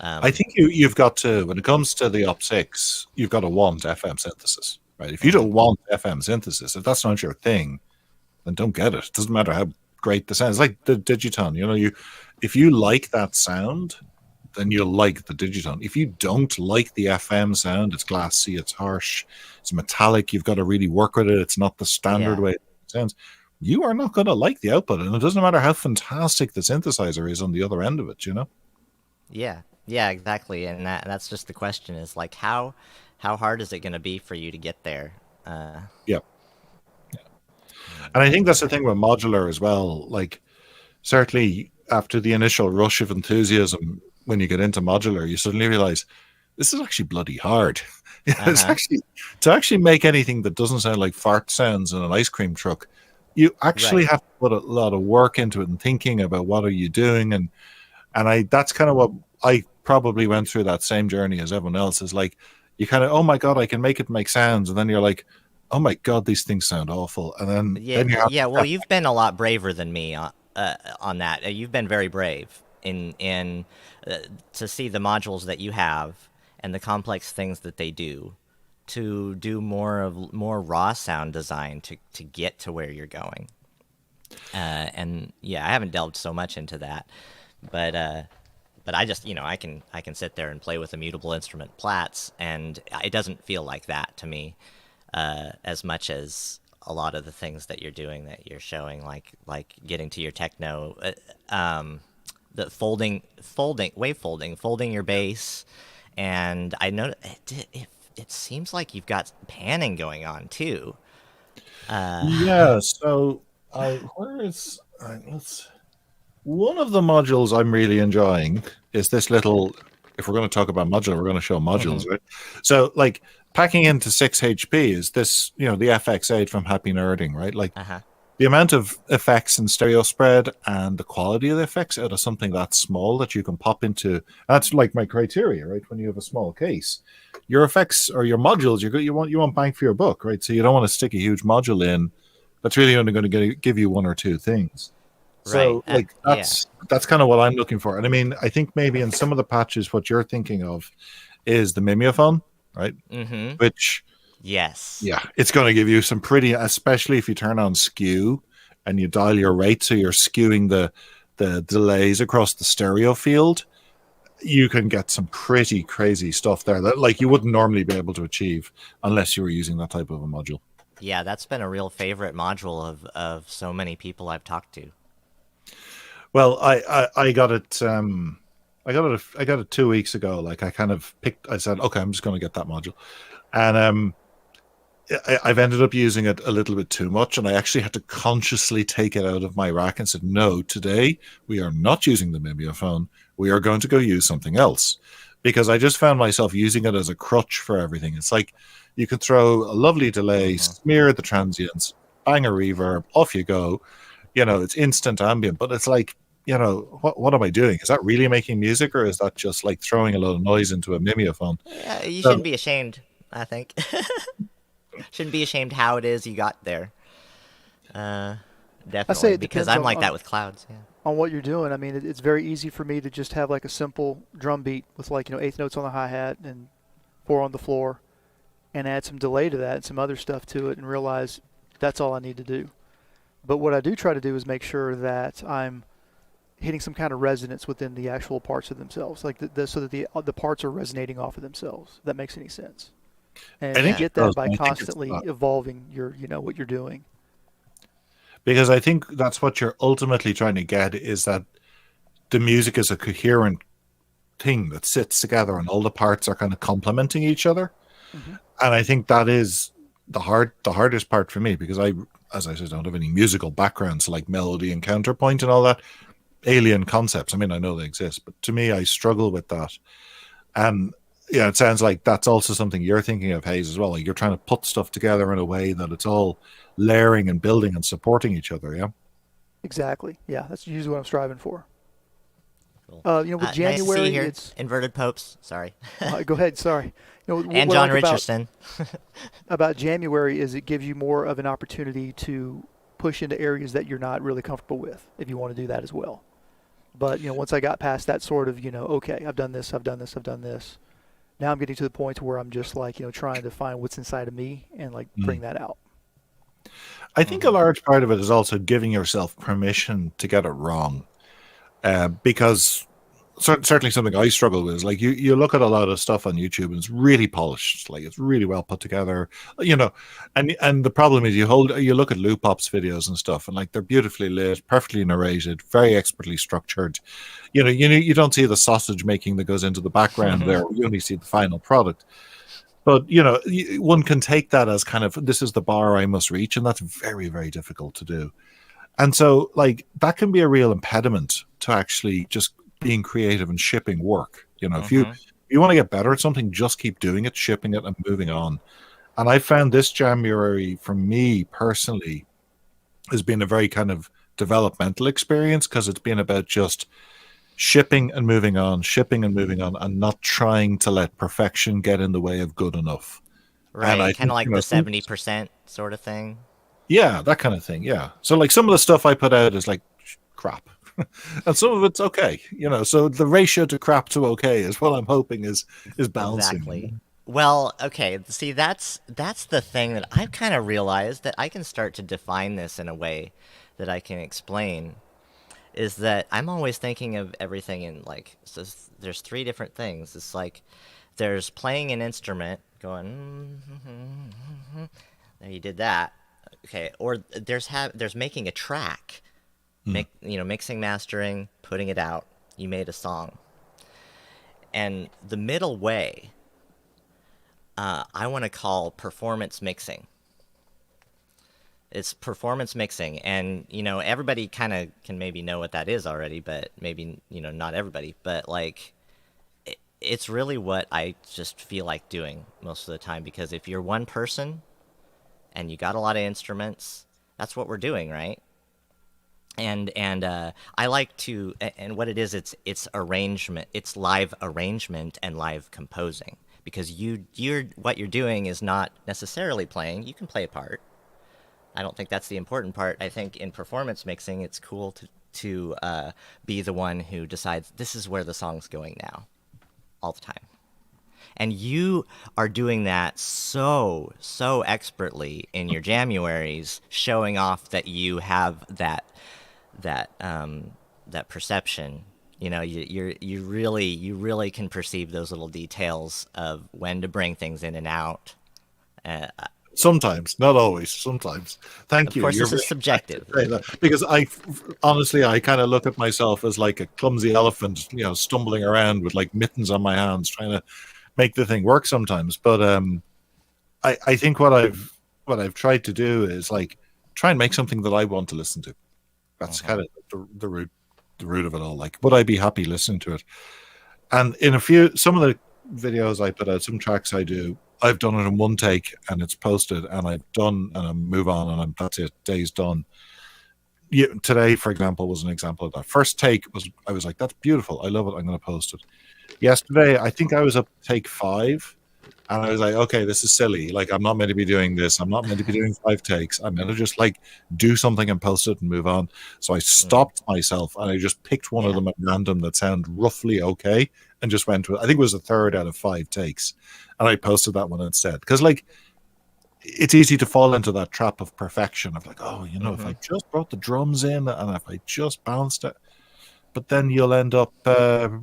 um, think you've got to, when it comes to the op6, you've got to want FM synthesis, right? If you mhm. don't want FM synthesis, if that's not your thing, then don't get it. It doesn't matter how great the sound. It's like the Digiton. If you like that sound, then you'll like the Digiton. If you don't like the FM sound, it's glassy, it's harsh, it's metallic. You've got to really work with it. It's not the standard Yeah. way it sounds. You are not going to like the output, and it doesn't matter how fantastic the synthesizer is on the other end of it. Yeah, yeah, exactly, and that's just the question is like how hard is it going to be for you to get there? Yeah. And I think that's the thing with modular as well. Like, certainly after the initial rush of enthusiasm, when you get into modular, you suddenly realize this is actually bloody hard. It's Uh-huh. actually to actually make anything that doesn't sound like fart sounds in an ice cream truck. You actually Right. have to put a lot of work into it and thinking about what are you doing, and I that's kind of what I probably went through that same journey as everyone else. Is like you kind of, oh my god, I can make it make sounds, and then you're like, oh my god, these things sound awful, and then Yeah, then you have yeah. Well, you've been a lot braver than me on that. You've been very brave in to see the modules that you have and the complex things that they do to do more raw sound design to get to where you're going. And yeah, I haven't delved so much into that, but I just I can sit there and play with a mutable instrument plats, and it doesn't feel like that to me as much as a lot of the things that you're doing that you're showing, like getting to your techno, the folding your bass, and I know it seems like you've got panning going on too. Uh, Yeah, so where is let's one of the modules I'm really enjoying is this little. If we're going to talk about modular, we're going to show mhm. modules, right? So, like packing into 6 HP is this, the FX8 from Happy Nerding, right? Like Uh-huh. the amount of effects and stereo spread and the quality of the effects out of something that small that you can pop into. That's like my criteria, right? When you have a small case, your effects or your modules, you want bang for your buck, right? So you don't want to stick a huge module in that's really only going to give you one or two things. Right. So like Yeah. that's kind of what I'm looking for. And I mean, I think maybe in some of the patches, what you're thinking of is the mimeophone, right? Mm-hmm. Which Yes. yeah, it's going to give you some pretty, especially if you turn on skew and you dial your rate so you're skewing the delays across the stereo field. You can get some pretty crazy stuff there that like you wouldn't normally be able to achieve unless you were using that type of a module. Yeah, that's been a real favorite module of so many people I've talked to. Well, I got it. I got it 2 weeks ago. Like I kind of picked. I said, okay, I'm just going to get that module, and I've ended up using it a little bit too much, and I actually had to consciously take it out of my rack and said, no, today we are not using the Mimeophone. We are going to go use something else, because I just found myself using it as a crutch for everything. It's like you can throw a lovely delay, smear the transients, bang a reverb, off you go. It's instant ambient, but it's like, what am I doing? Is that really making music, or is that just like throwing a lot of noise into a Mimeophone? Yeah, you So shouldn't be ashamed, I think. Shouldn't be ashamed how it is you got there. I say Definitely, it because depends I'm like that with clouds. Yeah. on what you're doing. I mean, it's very easy for me to just have like a simple drum beat with like, eighth notes on the hi-hat and 4 on the floor, and add some delay to that and some other stuff to it and realize that's all I need to do. But what I do try to do is make sure that I'm hitting some kind of resonance within the actual parts of themselves, like so that the parts are resonating off of themselves. If that makes any sense. And I you think Yeah. it get that does. by I think it's constantly evolving what you're doing. because I think that's what you're ultimately trying to get, is that the music is a coherent thing that sits together and all the parts are kind of complementing each other. Mm-hmm. And I think that is the hardest part for me, because I, as I said, don't have any musical background, so like melody and counterpoint and all that alien concepts. I mean, I know they exist, but to me, I struggle with that. And yeah, it sounds like that's also something you're thinking of, Hayes, as well. Like you're trying to put stuff together in a way that it's all layering and building and supporting each other. Yeah. Exactly. Yeah, that's usually what I'm striving for. Cool. With Nice to see you January, here. it's Inverted Popes. Sorry. go ahead. Sorry. And What I John like Richardson. about January is it gives you more of an opportunity to push into areas that you're not really comfortable with, if you want to do that as well. But once I got past that sort of, okay, I've done this, I've done this, I've done this. Now I'm getting to the point where I'm just like, trying to find what's inside of me and like bring that out. I think a large part of it is also giving yourself permission to get it wrong. Because certainly something I struggle with is like you look at a lot of stuff on YouTube and it's really polished, like it's really well put together, and the problem is you look at Loopop's videos and stuff, and like they're beautifully lit, perfectly narrated, very expertly structured. You don't see the sausage making that goes into the background there. You only see the final product. But one can take that as kind of, this is the bar I must reach, and that's very, very difficult to do. And so, like, that can be a real impediment to actually just being creative and shipping work. If you want to get better at something, just keep doing it, shipping it, and moving on. And I found this January, for me personally, has been a very kind of developmental experience, because it's been about just shipping and moving on, and not trying to let perfection get in the way of good enough. And I Right. Kind think, of like the 70% sort of thing. yeah, that kind of thing. Yeah. So like some of the stuff I put out is like crap, and some of it's okay. So the ratio to crap to okay is what I'm hoping is balancing. Exactly. Well, okay. See, that's the thing that I've kind of realized, that I can start to define this in a way that I can explain, is that I'm always thinking of everything in like, so there's 3 different things. It's like there's playing an instrument, going, there you did that. Okay, or there's making a track, mixing, mastering, putting it out. You made a song, and the middle way, I want to call performance mixing. It's performance mixing, and everybody kind of can maybe know what that is already, but maybe not everybody. But like, it's really what I just feel like doing most of the time, because if you're one person and you got a lot of instruments, that's what we're doing, right? And I like to, and what it is, it's arrangement, it's live arrangement and live composing, because what you're doing is not necessarily playing. You can play a part. I don't think that's the important part. I think in performance mixing, it's cool to be the one who decides this is where the song's going now, all the time. And you are doing that so expertly in your Januaries, showing off that you have that perception. You really can perceive those little details of when to bring things in and out. Sometimes, not always. Sometimes. Thank Of you. course, You're this is very kind to subjective. say that. Because honestly, I kind of look at myself as like a clumsy elephant, stumbling around with like mittens on my hands, trying to make the thing work sometimes. But I think what I've tried to do is like try and make something that I want to listen to. That's kind of the root of it all. Like, would I be happy listening to it? And in some of the videos I put out, some tracks I do, I've done it in one take and it's posted, and I've done, and I move on, and that's it. Day's done. Today, for example, was an example of that. First take I was like, that's beautiful. I love it. I'm going to post it. Yesterday, I think I was up to take 5. And I was like, okay, this is silly. Like, I'm not meant to be doing this. I'm not meant to be doing 5 takes. I'm meant to just like do something and post it and move on. So I stopped myself and I just picked one of them at random that sounded roughly okay and just went with it. I think it was a third out of 5 takes. And I posted that one instead. Because, like, it's easy to fall into that trap of perfection of like, oh, if I just brought the drums in and if I just bounced it. But then you'll end up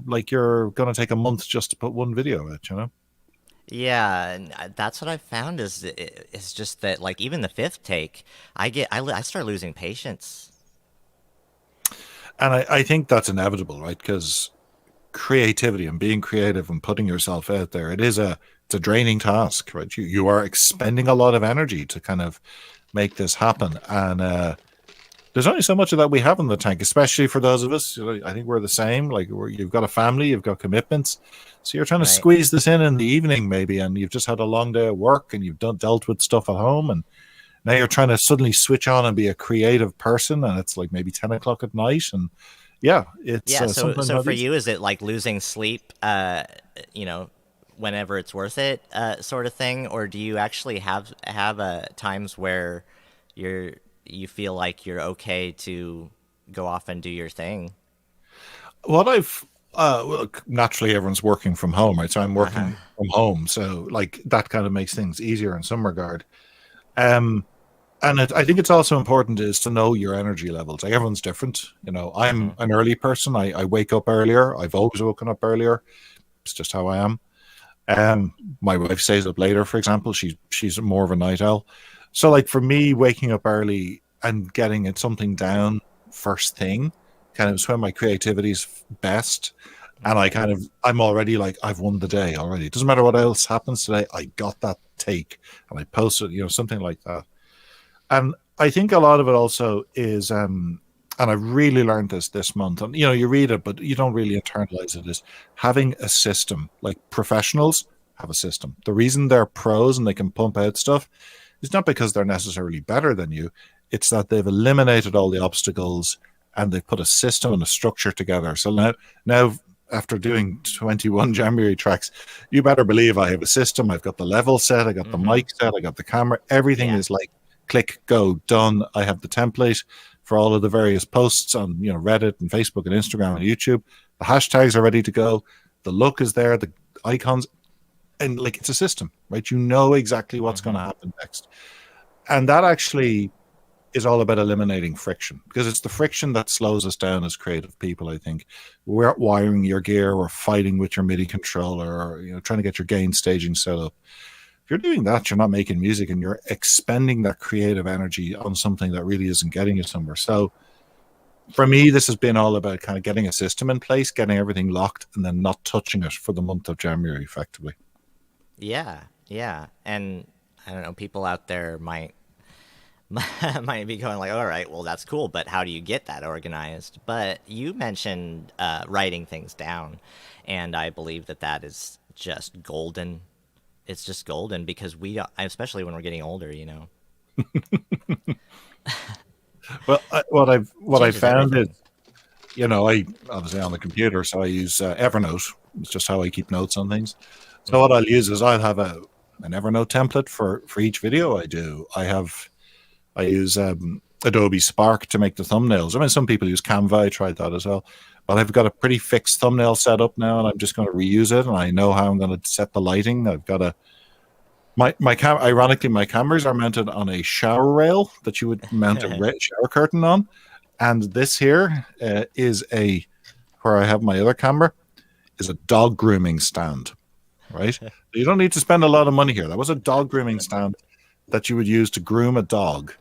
like you're going to take a month just to put one video out, Yeah, and that's what I've found is just that like even the fifth take, I start losing patience. And I think that's inevitable, right? Because creativity and being creative and putting yourself out there, it's a draining task, right? You are expending a lot of energy to kind of make this happen, and there's only so much of that we have in the tank, especially for those of us. I think we're the same. Like, you've got a family, you've got commitments, so you're trying to squeeze this in the evening, maybe, and you've just had a long day at work, and you've dealt with stuff at home, and now you're trying to suddenly switch on and be a creative person, and it's like maybe 10 o'clock at night, and it's so for you, is it like losing sleep? Whenever it's worth it, sort of thing, or do you actually have times where you feel like you're okay to go off and do your thing? What well, naturally everyone's working from home, right? So I'm working from home, so like that kind of makes things easier in some regard. And I think it's also important is to know your energy levels. Like, everyone's different. I'm an early person. I wake up earlier. I've always woken up earlier. It's just how I am. My wife stays up later, for example. She's more of a night owl. So, like, for me, waking up early and getting something down first thing kind of is when my creativity's best. And I'm already like, I've won the day already. It doesn't matter what else happens today. I got that take and I posted, something like that. And I think a lot of it also is, and I've really learned this month, and you read it, but you don't really internalize it, is having a system. Like, professionals have a system. The reason they're pros and they can pump out stuff is not because they're necessarily better than you. It's that they've eliminated all the obstacles and they've put a system and a structure together. So now after doing 21 January tracks, you better believe I have a system. I've got the level set, I got the mic set, I got the camera. Everything is like click, go, done. I have the template for all of the various posts on Reddit and Facebook and Instagram and YouTube. The hashtags are ready to go. The look is there, the icons, and like, it's a system, right? You know exactly what's going to happen next. And that actually is all about eliminating friction, because it's the friction that slows us down as creative people. I think we're wiring your gear, we're fighting with your MIDI controller, or trying to get your gain staging set up. If you're doing that, you're not making music, and you're expending that creative energy on something that really isn't getting you somewhere. So for me, this has been all about kind of getting a system in place, getting everything locked, and then not touching it for the month of January, effectively. Yeah. And I don't know, people out there might be going like, all right, well, that's cool, but how do you get that organized? But you mentioned writing things down, and I believe that is just golden. It's just golden, because especially when we're getting older, Well, what I found everything. Is, I obviously on the computer, so I use Evernote. It's just how I keep notes on things. So what I'll use is I'll have an Evernote template for each video I do. I use Adobe Spark to make the thumbnails. I mean, some people use Canva. I tried that as well. But I've got a pretty fixed thumbnail set up now, and I'm just going to reuse it. And I know how I'm going to set the lighting. I've got ironically, my cameras are mounted on a shower rail that you would mount a shower curtain on. And this here is where I have my other camera, is a dog grooming stand, right? So you don't need to spend a lot of money here. That was a dog grooming stand that you would use to groom a dog.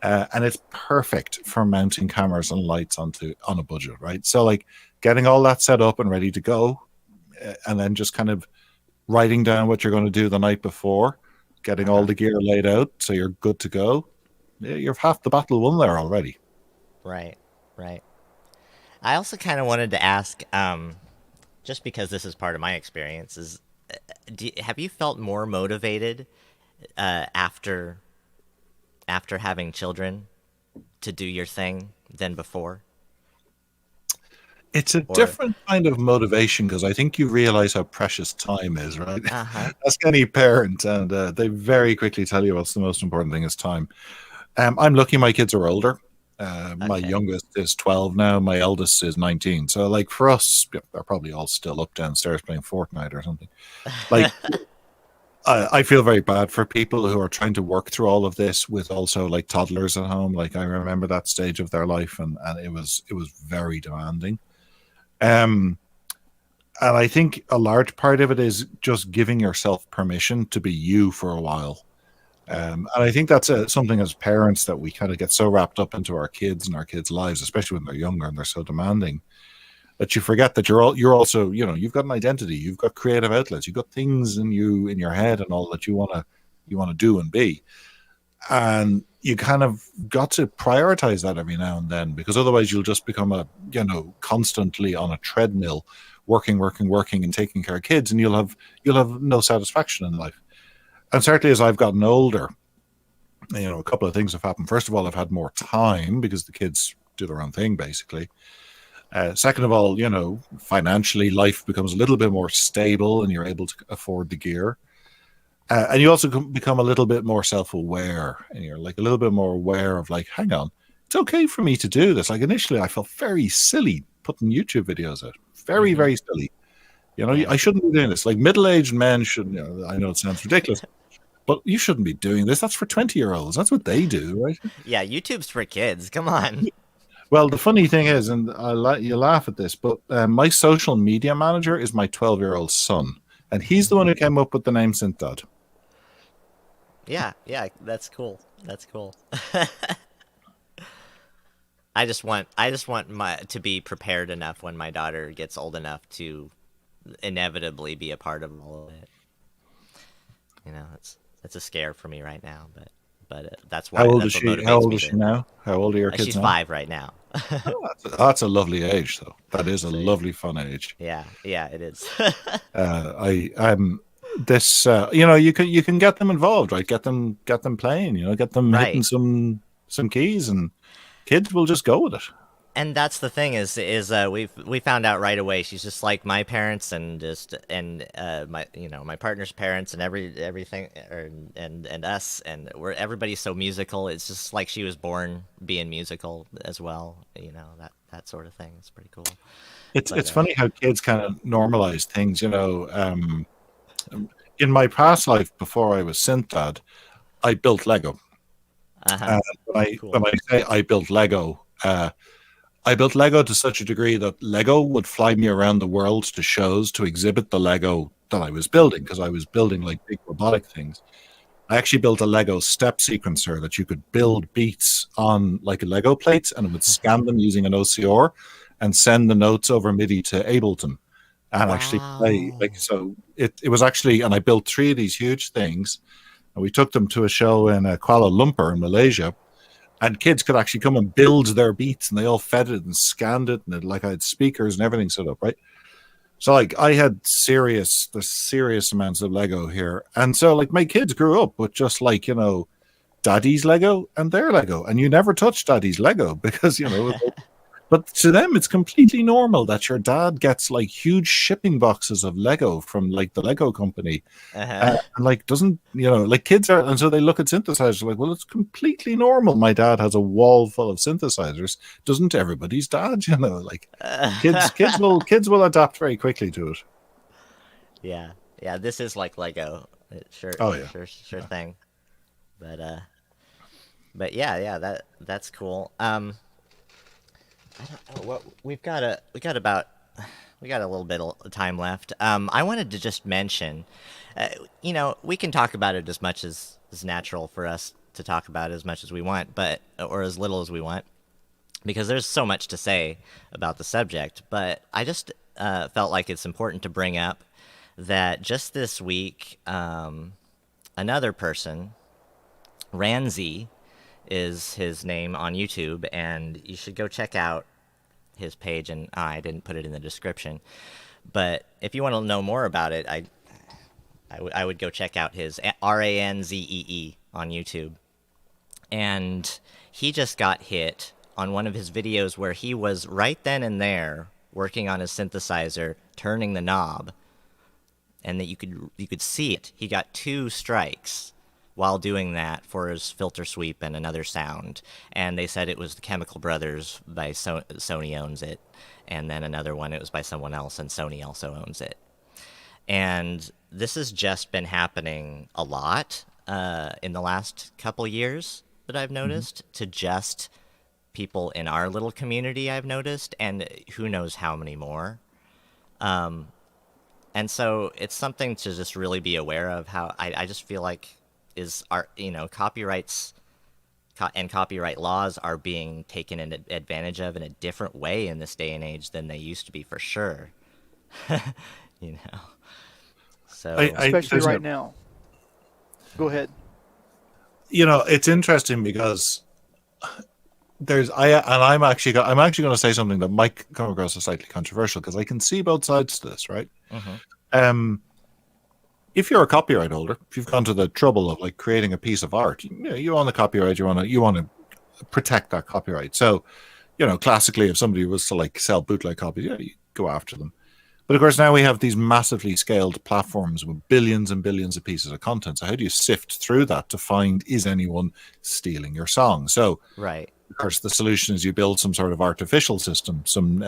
And it's perfect for mounting cameras and lights on a budget, right? So like getting all that set up and ready to go, and then just kind of writing down what you're going to do the night before, getting all the gear laid out so you're good to go. Yeah, you're half the battle won there already. Right, right. I also kind of wanted to ask, just because this is part of my experience, is have you felt more motivated after having children to do your thing than before? It's a different kind of motivation because I think you realize how precious time is, right? Ask any parent, and they very quickly tell you what's the most important thing is time. I'm lucky my kids are older. My youngest is 12 now. My eldest is 19. So, like, for us, they're probably all still up downstairs playing Fortnite or something. Like, I feel very bad for people who are trying to work through all of this with also, like, toddlers at home. Like, I remember that stage of their life, and it was very demanding. And I think a large part of it is just giving yourself permission to be you for a while. And I think that's something as parents that we kind of get so wrapped up into our kids and our kids' lives, especially when they're younger and they're so demanding, that you forget that you're also, you know, you've got an identity, you've got creative outlets, you've got things in your head and all that you want to do and be. And you kind of got to prioritize that every now and then, because otherwise you'll just become constantly on a treadmill, working and taking care of kids, and you'll have no satisfaction in life. And certainly as I've gotten older, you know, a couple of things have happened. First of all, I've had more time because the kids do their own thing, basically. Second of all, you know, financially, life becomes a little bit more stable and you're able to afford the gear. And you also become a little bit more self-aware, and you're like a little bit more aware of like, hang on, it's okay for me to do this. Like initially I felt very silly putting YouTube videos out. Very, very silly. You know, I shouldn't be doing this. Like middle-aged men shouldn't, you know, I know it sounds ridiculous, but you shouldn't be doing this. That's for 20-year-olds. That's what they do, right? Yeah, YouTube's for kids. Come on. Well, the funny thing is, and you laugh at this, but my social media manager is my 12-year-old son, and he's the one who came up with the name SynthDad. Yeah, that's cool. That's cool. I just want to be prepared enough when my daughter gets old enough to inevitably be a part of all of it. You know, it's a scare for me right now, but that's why. How old that's is what she? motivates How old me is she now? How old are your kids She's now? 5 right now. That's a lovely age, though. That is a lovely, fun age. Yeah, it is. I'm this. You know, you can get them involved, right? Get them playing. You know, get them hitting some keys, and kids will just go with it. And that's the thing is we found out right away she's just like my parents and my partner's parents and everything and us, and everybody's so musical. It's just like she was born being musical as well, you know, that sort of thing. It's pretty cool. It's funny how kids kind of normalize things, you know. In my past life before I was SynthDad, I built Lego. When I say I built Lego, I built Lego to such a degree that Lego would fly me around the world to shows to exhibit the Lego that I was building, because I was building like big robotic things. I actually built a Lego step sequencer that you could build beats on like a Lego plate, and it would scan them using an OCR and send the notes over MIDI to Ableton and actually play. Like, so it was actually, and I built 3 of these huge things, and we took them to a show in Kuala Lumpur in Malaysia. And kids could actually come and build their beats, and they all fed it and scanned it, and I had speakers and everything set up, right? So like I had serious amounts of Lego here. And so like my kids grew up with just like, you know, daddy's Lego and their Lego. And you never touch daddy's Lego because, you know, but to them it's completely normal that your dad gets like huge shipping boxes of Lego from like the Lego company. And like doesn't, you know, like kids are, and so they look at synthesizers like, well, it's completely normal. My dad has a wall full of synthesizers. Doesn't everybody's dad, you know, like kids will adapt very quickly to it. Yeah, this is like Lego. Sure thing. But yeah, that's cool. I don't know what we got about We got a little bit of time left. I wanted to just mention, we can talk about it as much as is natural for us to talk about it as much as we want, or as little as we want, because there's so much to say about the subject. But I just felt like it's important to bring up that just this week, another person, Ranzi is his name on YouTube, and you should go check out his page. And I didn't put it in the description, but if you want to know more about it, I would go check out his Ranzee on YouTube. And he just got hit on one of his videos where he was right then and there working on his synthesizer, turning the knob, and that you could see it. He got 2 strikes while doing that for his filter sweep and another sound. And they said it was the Chemical Brothers by Sony owns it, and then another one, it was by someone else, and Sony also owns it. And this has just been happening a lot in the last couple years that I've noticed, to just people in our little community, I've noticed, and who knows how many more. And so it's something to just really be aware of. How I just feel like is our copyrights and copyright laws are being taken advantage of in a different way in this day and age than they used to be, for sure. So especially right now. Go ahead. It's interesting because I'm actually going to say something that might come across as slightly controversial, because I can see both sides to this, right? Mm-hmm. If you're a copyright holder, if you've gone to the trouble of creating a piece of art, you own the copyright, you want to protect that copyright. So, classically, if somebody was to sell bootleg copies, you go after them. But of course, now we have these massively scaled platforms with billions and billions of pieces of content. So how do you sift through that to find, is anyone stealing your song? So, right. Of course, the solution is you build some sort of artificial system, some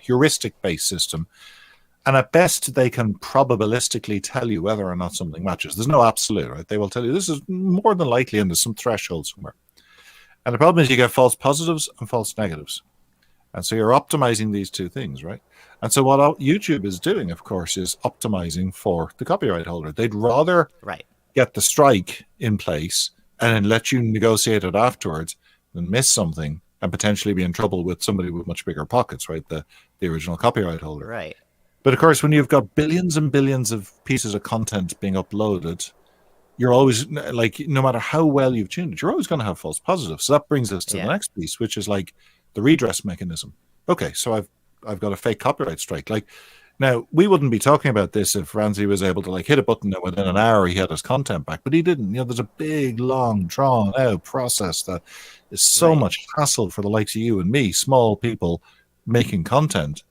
heuristic-based system. And at best, they can probabilistically tell you whether or not something matches. There's no absolute, right? They will tell you this is more than likely, and there's some threshold somewhere. And the problem is you get false positives and false negatives. And so you're optimizing these two things, right? And so what YouTube is doing, of course, is optimizing for the copyright holder. They'd rather get the strike in place and then let you negotiate it afterwards than miss something and potentially be in trouble with somebody with much bigger pockets, right? The original copyright holder. Right. But of course, when you've got billions and billions of pieces of content being uploaded, you're always, no matter how well you've tuned it, you're always going to have false positives. So that brings us to the next piece, which is the redress mechanism. Okay, so I've got a fake copyright strike. Now, we wouldn't be talking about this if Ranzi was able to hit a button and within an hour he had his content back, but he didn't. There's a big, long, drawn out process that is so much hassle for the likes of you and me, small people making content,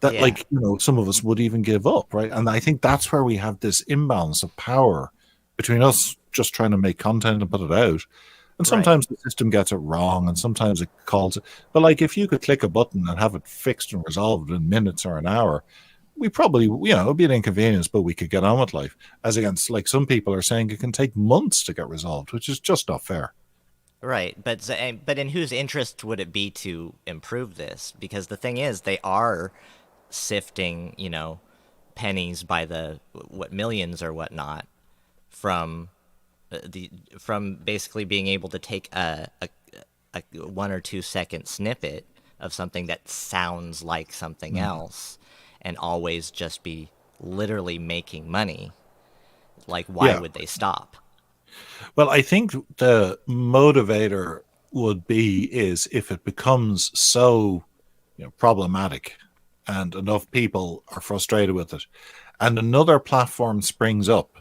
that some of us would even give up, right? And I think that's where we have this imbalance of power between us just trying to make content and put it out. And sometimes the system gets it wrong, and sometimes it calls it. But if you could click a button and have it fixed and resolved in minutes or an hour, we probably, it'd be an inconvenience, but we could get on with life. As against, some people are saying it can take months to get resolved, which is just not fair. Right, but in whose interest would it be to improve this? Because the thing is, they are sifting, pennies by the millions or whatnot from basically being able to take a 1 or 2 second snippet of something that sounds like something else, and always just be literally making money. Why would they stop? Well, I think the motivator is if it becomes so problematic and enough people are frustrated with it, and another platform springs up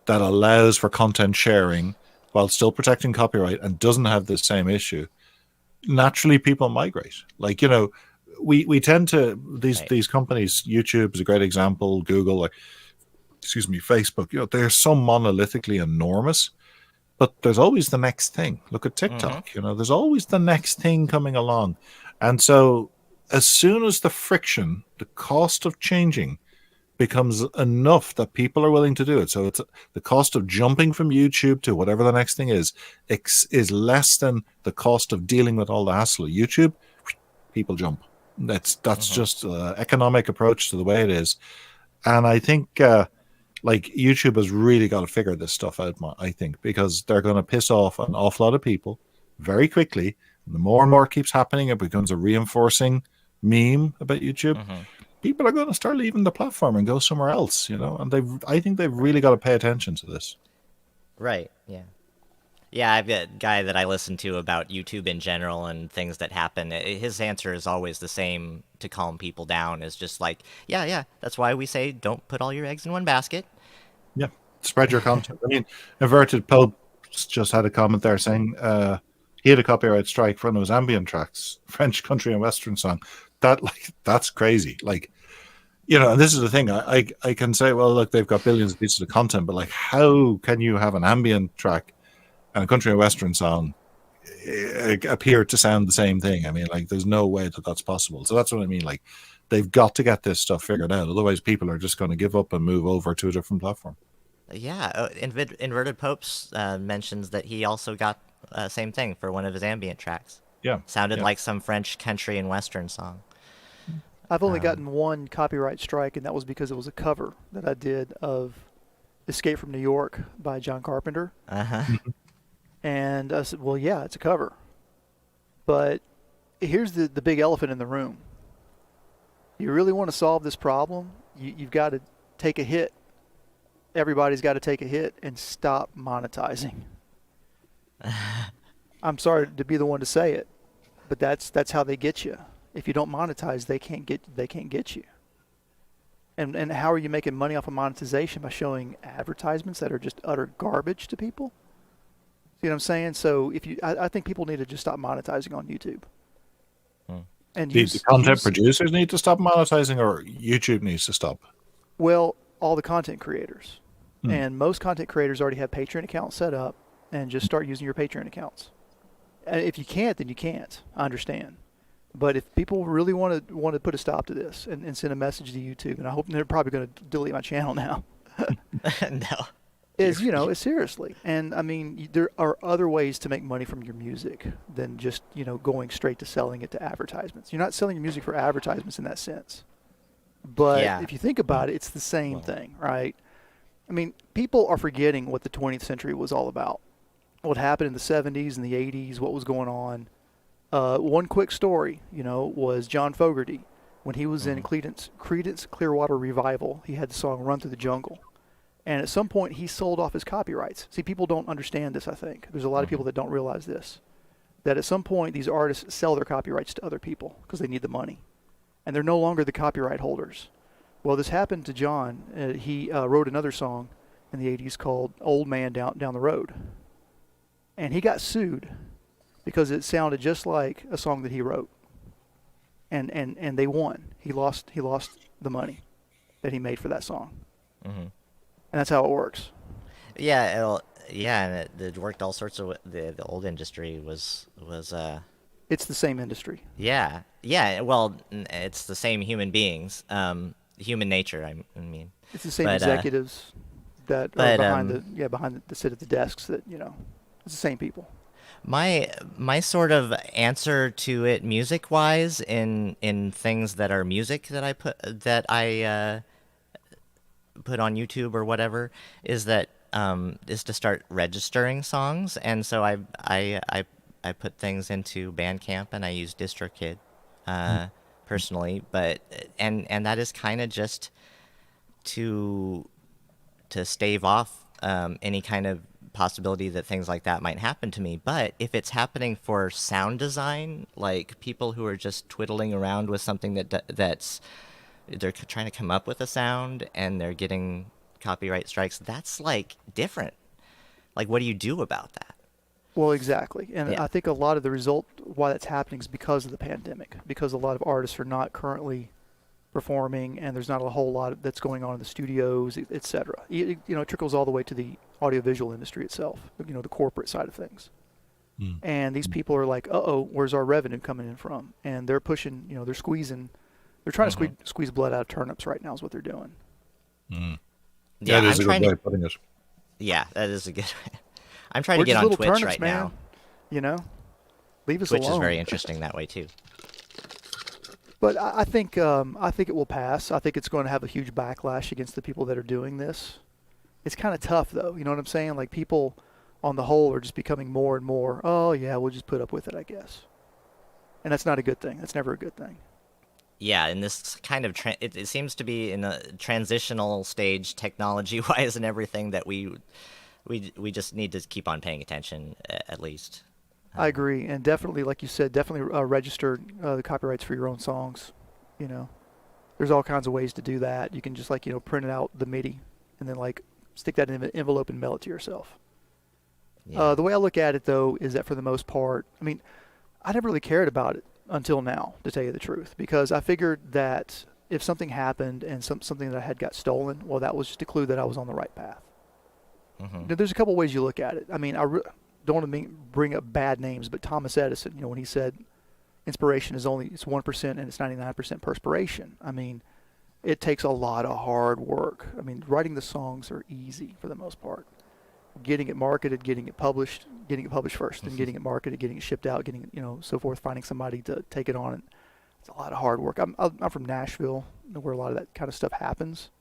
that allows for content sharing while still protecting copyright and doesn't have the same issue, naturally people migrate. We tend to, these companies, YouTube is a great example, Google, Facebook, they're so monolithically enormous, but there's always the next thing. Look at TikTok, there's always the next thing coming along. And so as soon as the friction, the cost of changing becomes enough that people are willing to do it. So it's the cost of jumping from YouTube to whatever the next thing is less than the cost of dealing with all the hassle of YouTube. People jump. That's just an economic approach to the way it is. And I think like YouTube has really got to figure this stuff out, I think, because they're going to piss off an awful lot of people very quickly. And the more and more it keeps happening, it becomes a reinforcing meme about YouTube. People are going to start leaving the platform and go somewhere else, you know. And I think they've really got to pay attention to this. Right. Yeah. Yeah, I've got a guy that I listen to about YouTube in general and things that happen. His answer is always the same to calm people down. Is just like, yeah, that's why we say don't put all your eggs in one basket. Yeah, spread your content. I mean, Inverted Pope just had a comment there saying he had a copyright strike for one of his ambient tracks, French country and western song. That's crazy. Like, you know, and this is the thing. I can say, well, look, they've got billions of pieces of content, but like, how can you have an ambient track and a country and western song appear to sound the same thing? I mean, like, there's no way that that's possible. So that's what I mean. Like, they've got to get this stuff figured out. Otherwise, people are just going to give up and move over to a different platform. Yeah, Inverted Popes mentions that he also got same thing for one of his ambient tracks. Yeah, sounded like some French country and western song. I've only gotten one copyright strike, and that was because it was a cover that I did of "Escape from New York" by John Carpenter. And I said, well, yeah, it's a cover. But here's the big elephant in the room. You really want to solve this problem, you've got to take a hit. Everybody's got to take a hit and stop monetizing. I'm sorry to be the one to say it, but that's how they get you. If you don't monetize, they can't get you. And how are you making money off of monetization? By showing advertisements that are just utter garbage to people? See what I'm saying? So I think people need to just stop monetizing on YouTube. And the content producers need to stop monetizing, or YouTube needs to stop? Well, all the content creators. And most content creators already have Patreon accounts set up, and just start using your Patreon accounts. And if you can't, then you can't. I understand. But if people really want to put a stop to this and send a message to YouTube, and I hope they're probably going to delete my channel now. No. Is seriously. And I mean, there are other ways to make money from your music than just, going straight to selling it to advertisements. You're not selling your music for advertisements in that sense. But if you think about it, it's the same thing, right? I mean, people are forgetting what the 20th century was all about. What happened in the 70s and the 80s, what was going on. One quick story, was John Fogerty. When he was in Creedence Clearwater Revival, he had the song Run Through the Jungle. And at some point, he sold off his copyrights. See, people don't understand this, I think. There's a lot of people that don't realize this. That at some point, these artists sell their copyrights to other people because they need the money. And they're no longer the copyright holders. Well, this happened to John. He wrote another song in the 80s called Old Man Down the Road. And he got sued because it sounded just like a song that he wrote. And they won. He lost the money that he made for that song. And that's how it works. Yeah, and it worked all sorts of. The old industry was. It's the same industry. Yeah. Well, it's the same human beings, human nature. I mean, it's the same executives that are behind the sit at the desks. That it's the same people. My sort of answer to it, music wise, in things that are music that I put on YouTube or whatever, is to start registering songs. And so I put things into Bandcamp, and I use DistroKid personally, but and that is kind of just to stave off any kind of possibility that things like that might happen to me. But if it's happening for sound design, like people who are just twiddling around with something that's they're trying to come up with a sound and they're getting copyright strikes, that's like different. Like, what do you do about that? Well, exactly. And I think a lot of the result why that's happening is because of the pandemic, because a lot of artists are not currently performing, and there's not a whole lot that's going on in the studios, etc. It trickles all the way to the audiovisual industry itself, the corporate side of things. And these people are like, where's our revenue coming in from? And they're pushing, they're squeezing. They're trying to squeeze blood out of turnips right now is what they're doing. Yeah, that is a good way of putting it. Yeah, that is a good way. I'm trying to get on Twitch turnips, right now. Leave us Twitch alone. Twitch is very interesting that way, too. But I think it will pass. I think it's going to have a huge backlash against the people that are doing this. It's kind of tough though. You know what I'm saying? Like people, on the whole, are just becoming more and more. Oh yeah, we'll just put up with it, I guess. And that's not a good thing. That's never a good thing. Yeah, and this kind of it seems to be in a transitional stage technology-wise and everything that we just need to keep on paying attention at least. I agree, and definitely, like you said, definitely register the copyrights for your own songs. You know, there's all kinds of ways to do that. You can just like print it out the MIDI and then like stick that in an envelope and mail it to yourself. Yeah. The way I look at it though is that for the most part, I mean, I never really cared about it until now, to tell you the truth, because I figured that if something happened and something that I had got stolen, well, that was just a clue that I was on the right path. Mm-hmm. Now, there's a couple ways you look at it. I mean, don't want to bring up bad names, but Thomas Edison, when he said inspiration is it's 1% and it's 99% perspiration. I mean, it takes a lot of hard work. I mean, writing the songs are easy for the most part. Getting it marketed, getting it published first, then getting it marketed, getting it shipped out, getting it, so forth, finding somebody to take it on. It's a lot of hard work. I'm from Nashville, where a lot of that kind of stuff happens.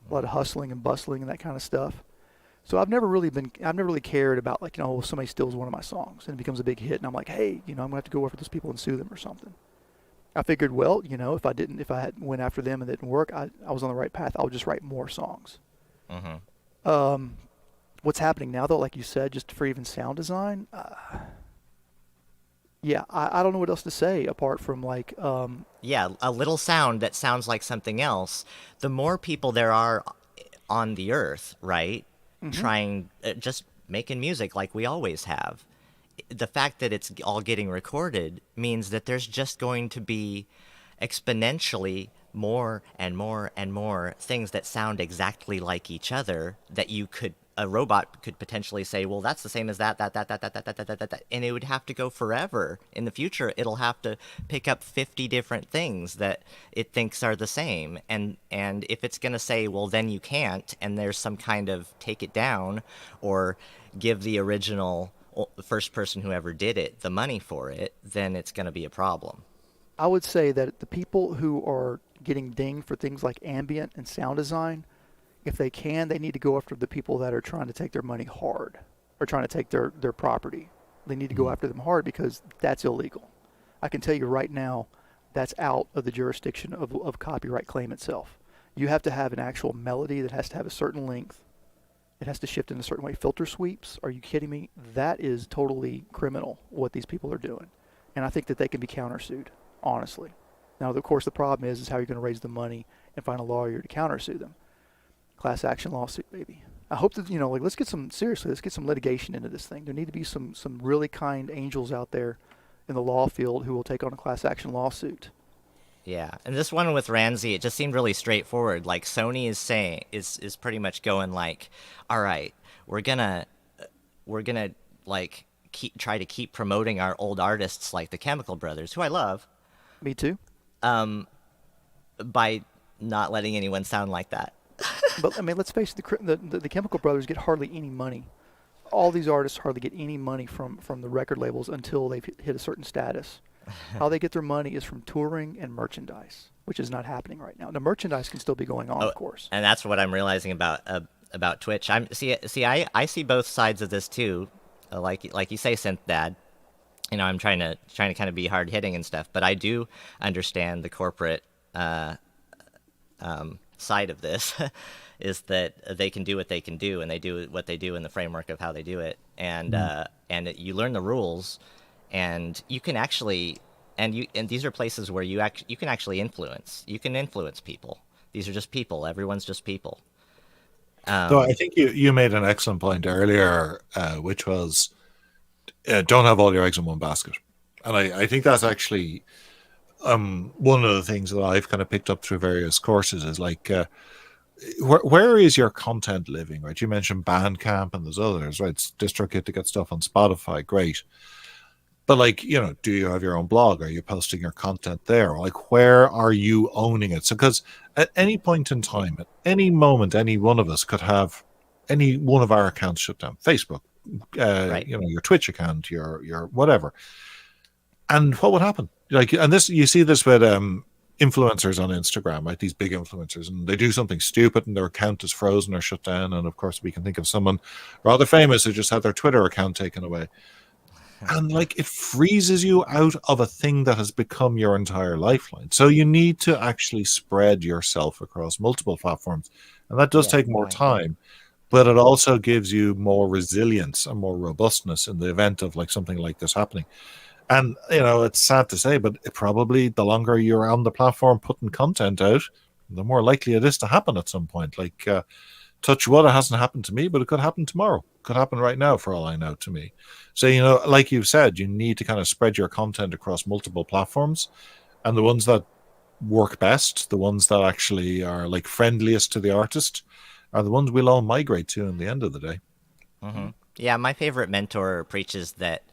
A lot of hustling and bustling and that kind of stuff. So I've never really cared about like, somebody steals one of my songs and it becomes a big hit and I'm like, hey, I'm gonna have to go after those people and sue them or something. I figured, well, if I went after them and it didn't work, I was on the right path. I'll just write more songs. Mm-hmm. What's happening now though, like you said, just for even sound design, yeah, I don't know what else to say apart from like, Yeah, a little sound that sounds like something else. The more people there are on the earth, right? Trying, just making music like we always have. The fact that it's all getting recorded means that there's just going to be exponentially more and more and more things that sound exactly like each other that a robot could potentially say, well, that's the same as that, and it would have to go forever. In the future, it'll have to pick up 50 different things that it thinks are the same. And if it's going to say, well, then you can't, and there's some kind of take it down or give the original first person who ever did it the money for it, then it's going to be a problem. I would say that the people who are getting dinged for things like ambient and sound design, if they need to go after the people that are trying to take their money hard or trying to take their property. They need to go after them hard because that's illegal. I can tell you right now, that's out of the jurisdiction of copyright claim itself. You have to have an actual melody that has to have a certain length. It has to shift in a certain way. Filter sweeps, are you kidding me? That is totally criminal, what these people are doing. And I think that they can be countersued, honestly. Now, of course, the problem is how you're going to raise the money and find a lawyer to countersue them. Class action lawsuit, baby. I hope that, let's get some litigation into this thing. There need to be some really kind angels out there in the law field who will take on a class action lawsuit. Yeah, and this one with Ramsey, it just seemed really straightforward. Like Sony is saying, is pretty much going like, all right, we're gonna like try to keep promoting our old artists like the Chemical Brothers, who I love. Me too. By not letting anyone sound like that. But I mean, let's face it, the Chemical Brothers get hardly any money. All these artists hardly get any money from the record labels until they've hit a certain status. How they get their money is from touring and merchandise, which is not happening right now. The merchandise can still be going on, of course. And that's what I'm realizing about Twitch. I see both sides of this too. Like you say, SynthDad. I'm trying to kind of be hard hitting and stuff, but I do understand the corporate side of this is that they can do what they can do, and they do what they do in the framework of how they do it, and you learn the rules, and you can actually and these are places where you can actually influence. You can influence people. These are just people. Everyone's just people. So I think you made an excellent point earlier, which was don't have all your eggs in one basket, and I think that's actually one of the things that I've kind of picked up through various courses is like, where is your content living, right? You mentioned Bandcamp and there's others, right? It's DistroKid to get stuff on Spotify, great. But like, do you have your own blog? Are you posting your content there? Like, where are you owning it? So, because at any point in time, at any moment, any one of us could have any one of our accounts shut down. Facebook, right. Your Twitch account, your whatever. And what would happen? Like, and this, you see this with influencers on Instagram, right? These big influencers, and they do something stupid and their account is frozen or shut down. And of course, we can think of someone rather famous who just had their Twitter account taken away. And like it freezes you out of a thing that has become your entire lifeline. So you need to actually spread yourself across multiple platforms. And that does take more time, but it also gives you more resilience and more robustness in the event of like something like this happening. And, you know, it's sad to say, but it probably the longer you're on the platform putting content out, the more likely it is to happen at some point. Like, touch wood, it hasn't happened to me, but it could happen tomorrow. It could happen right now, for all I know, to me. So, you know, like you've said, you need to kind of spread your content across multiple platforms. And the ones that work best, the ones that actually are like friendliest to the artist, are the ones we'll all migrate to in the end of the day. Mm-hmm. Yeah, my favorite mentor preaches that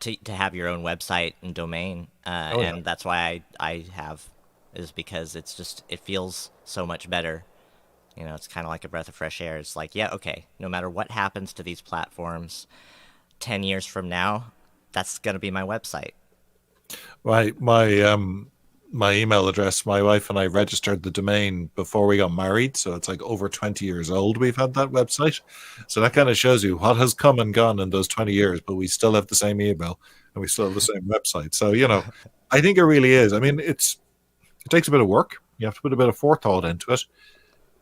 to have your own website and domain, and that's why I have, is because it feels so much better. You know, it's kind of like a breath of fresh air. It's like, yeah, okay, no matter what happens to these platforms, 10 years from now, that's going to be my website. My email address, my wife and I registered the domain before we got married, so it's like over 20 years old we've had that website. So that kind of shows you what has come and gone in those 20 years, but we still have the same email and we still have the same website. So, you know, I think it really is. I mean, it takes a bit of work. You have to put a bit of forethought into it.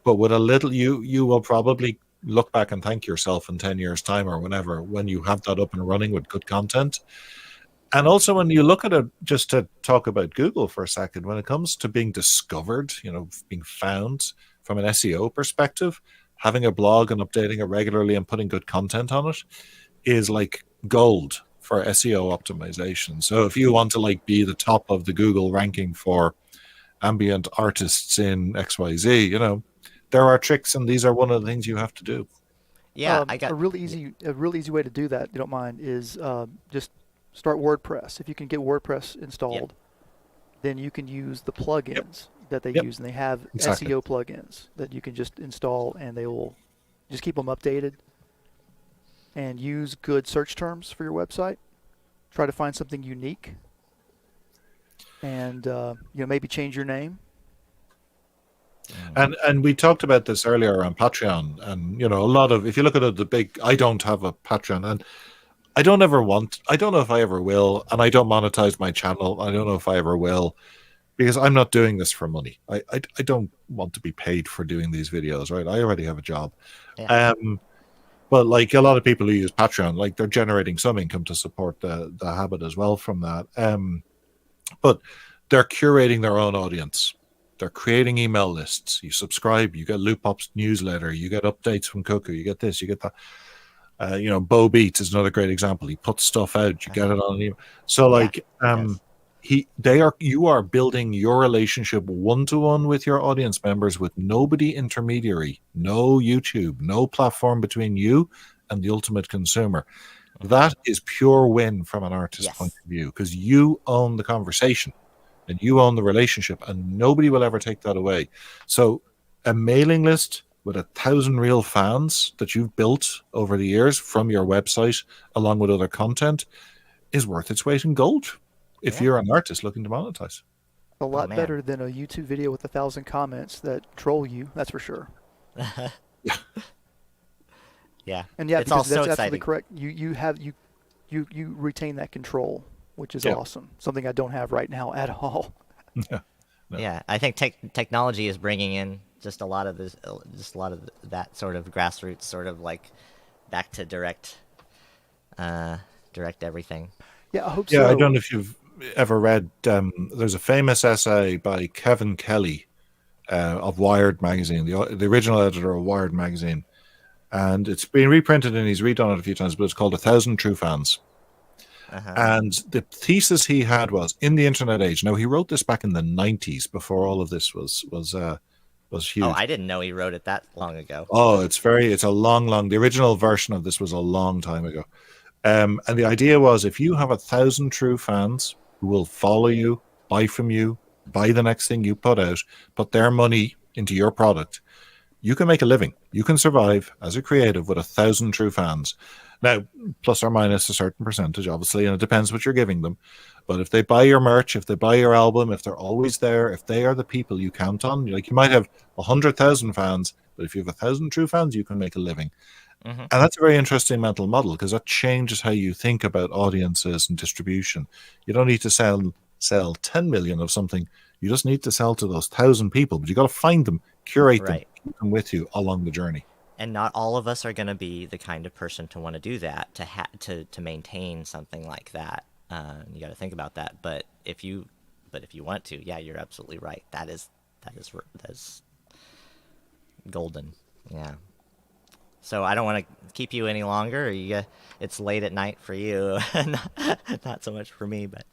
But with a little, you will probably look back and thank yourself in 10 years' time or whenever, when you have that up and running with good content. And also when you look at it, just to talk about Google for a second, when it comes to being discovered, you know, being found from an SEO perspective, having a blog and updating it regularly and putting good content on it is like gold for SEO optimization. So if you want to like be the top of the Google ranking for ambient artists in XYZ, you know, there are tricks, and these are one of the things you have to do. Yeah, a real easy way to do that, if you don't mind, is just start WordPress. If you can get WordPress installed, then you can use the plugins that they use, and they have SEO plugins that you can just install, and they will just keep them updated. And use good search terms for your website. Try to find something unique, and maybe change your name. And we talked about this earlier on Patreon, and you know, a lot of, if you look at the big, I don't have a Patreon, and I don't know if I ever will, and I don't monetize my channel. I don't know if I ever will, because I'm not doing this for money. I don't want to be paid for doing these videos, right? I already have a job. Yeah. But like a lot of people who use Patreon, like they're generating some income to support the habit as well from that. But they're curating their own audience. They're creating email lists. You subscribe, you get Loopop's newsletter, you get updates from Cuckoo, you get this, you get that. Bo Beats is another great example. He puts stuff out, you get it on email. So like, you are building your relationship one-to-one with your audience members with nobody intermediary, no YouTube, no platform between you and the ultimate consumer. That is pure win from an artist's point of view, because you own the conversation and you own the relationship, and nobody will ever take that away. So a mailing list with 1,000 real fans that you've built over the years from your website, along with other content, is worth its weight in gold if you're an artist looking to monetize. A lot better than a YouTube video with 1,000 comments that troll you, that's for sure. Yeah. And it's because all that's so absolutely exciting. correct. You retain that control, which is awesome. Something I don't have right now at all. Yeah, I think technology is bringing in just a lot of that sort of grassroots, sort of like back to direct everything. Yeah, I hope so. Yeah, I don't know if you've ever read. There's a famous essay by Kevin Kelly of Wired magazine, the original editor of Wired magazine, and it's been reprinted and he's redone it a few times. But it's called 1,000 True Fans. And the thesis he had was, in the internet age. Now, he wrote this back in the 90s, before all of this was huge. Oh, I didn't know he wrote it that long ago. Oh, it's a long. The original version of this was a long time ago. And the idea was, if you have 1,000 true fans who will follow you, buy from you, buy the next thing you put out, put their money into your product, you can make a living. You can survive as a creative with 1,000 true fans. Now, plus or minus a certain percentage, obviously, and it depends what you're giving them. But if they buy your merch, if they buy your album, if they're always there, if they are the people you count on, like you might have 100,000 fans, but if you have 1,000 true fans, you can make a living. Mm-hmm. And that's a very interesting mental model because that changes how you think about audiences and distribution. You don't need to sell 10 million of something. You just need to sell to those 1,000 people, but you got to find them, curate them, keep them with you along the journey. And not all of us are going to be the kind of person to want to do that, to maintain something like that. You got to think about that. But if you want to, yeah, you're absolutely right. That is golden. Yeah. So I don't want to keep you any longer. It's late at night for you, not so much for me. But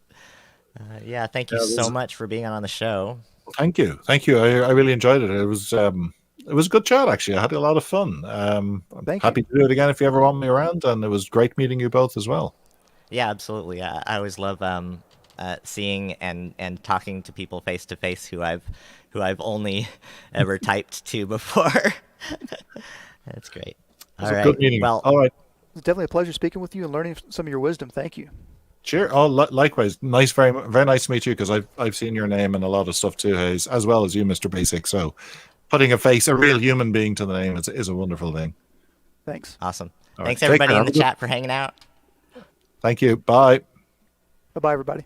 yeah, thank you so much for being on the show. Thank you. I really enjoyed it. It was a good chat, actually. I had a lot of fun. I'm happy to do it again if you ever want me around, and it was great meeting you both as well. Yeah, absolutely. I always love seeing and talking to people face to face who I've only ever typed to before. That's great. All right. Good meeting. Well, all right. It's definitely a pleasure speaking with you and learning some of your wisdom. Thank you. Sure. Oh, likewise. Nice, very nice to meet you because I've seen your name and a lot of stuff too, Haze, as well as you, Mr. Basic. So, putting a real human being to the name is a wonderful thing. Thanks. Awesome. All Thanks right. everybody in the chat for hanging out. Thank you. Bye. Bye-bye, everybody.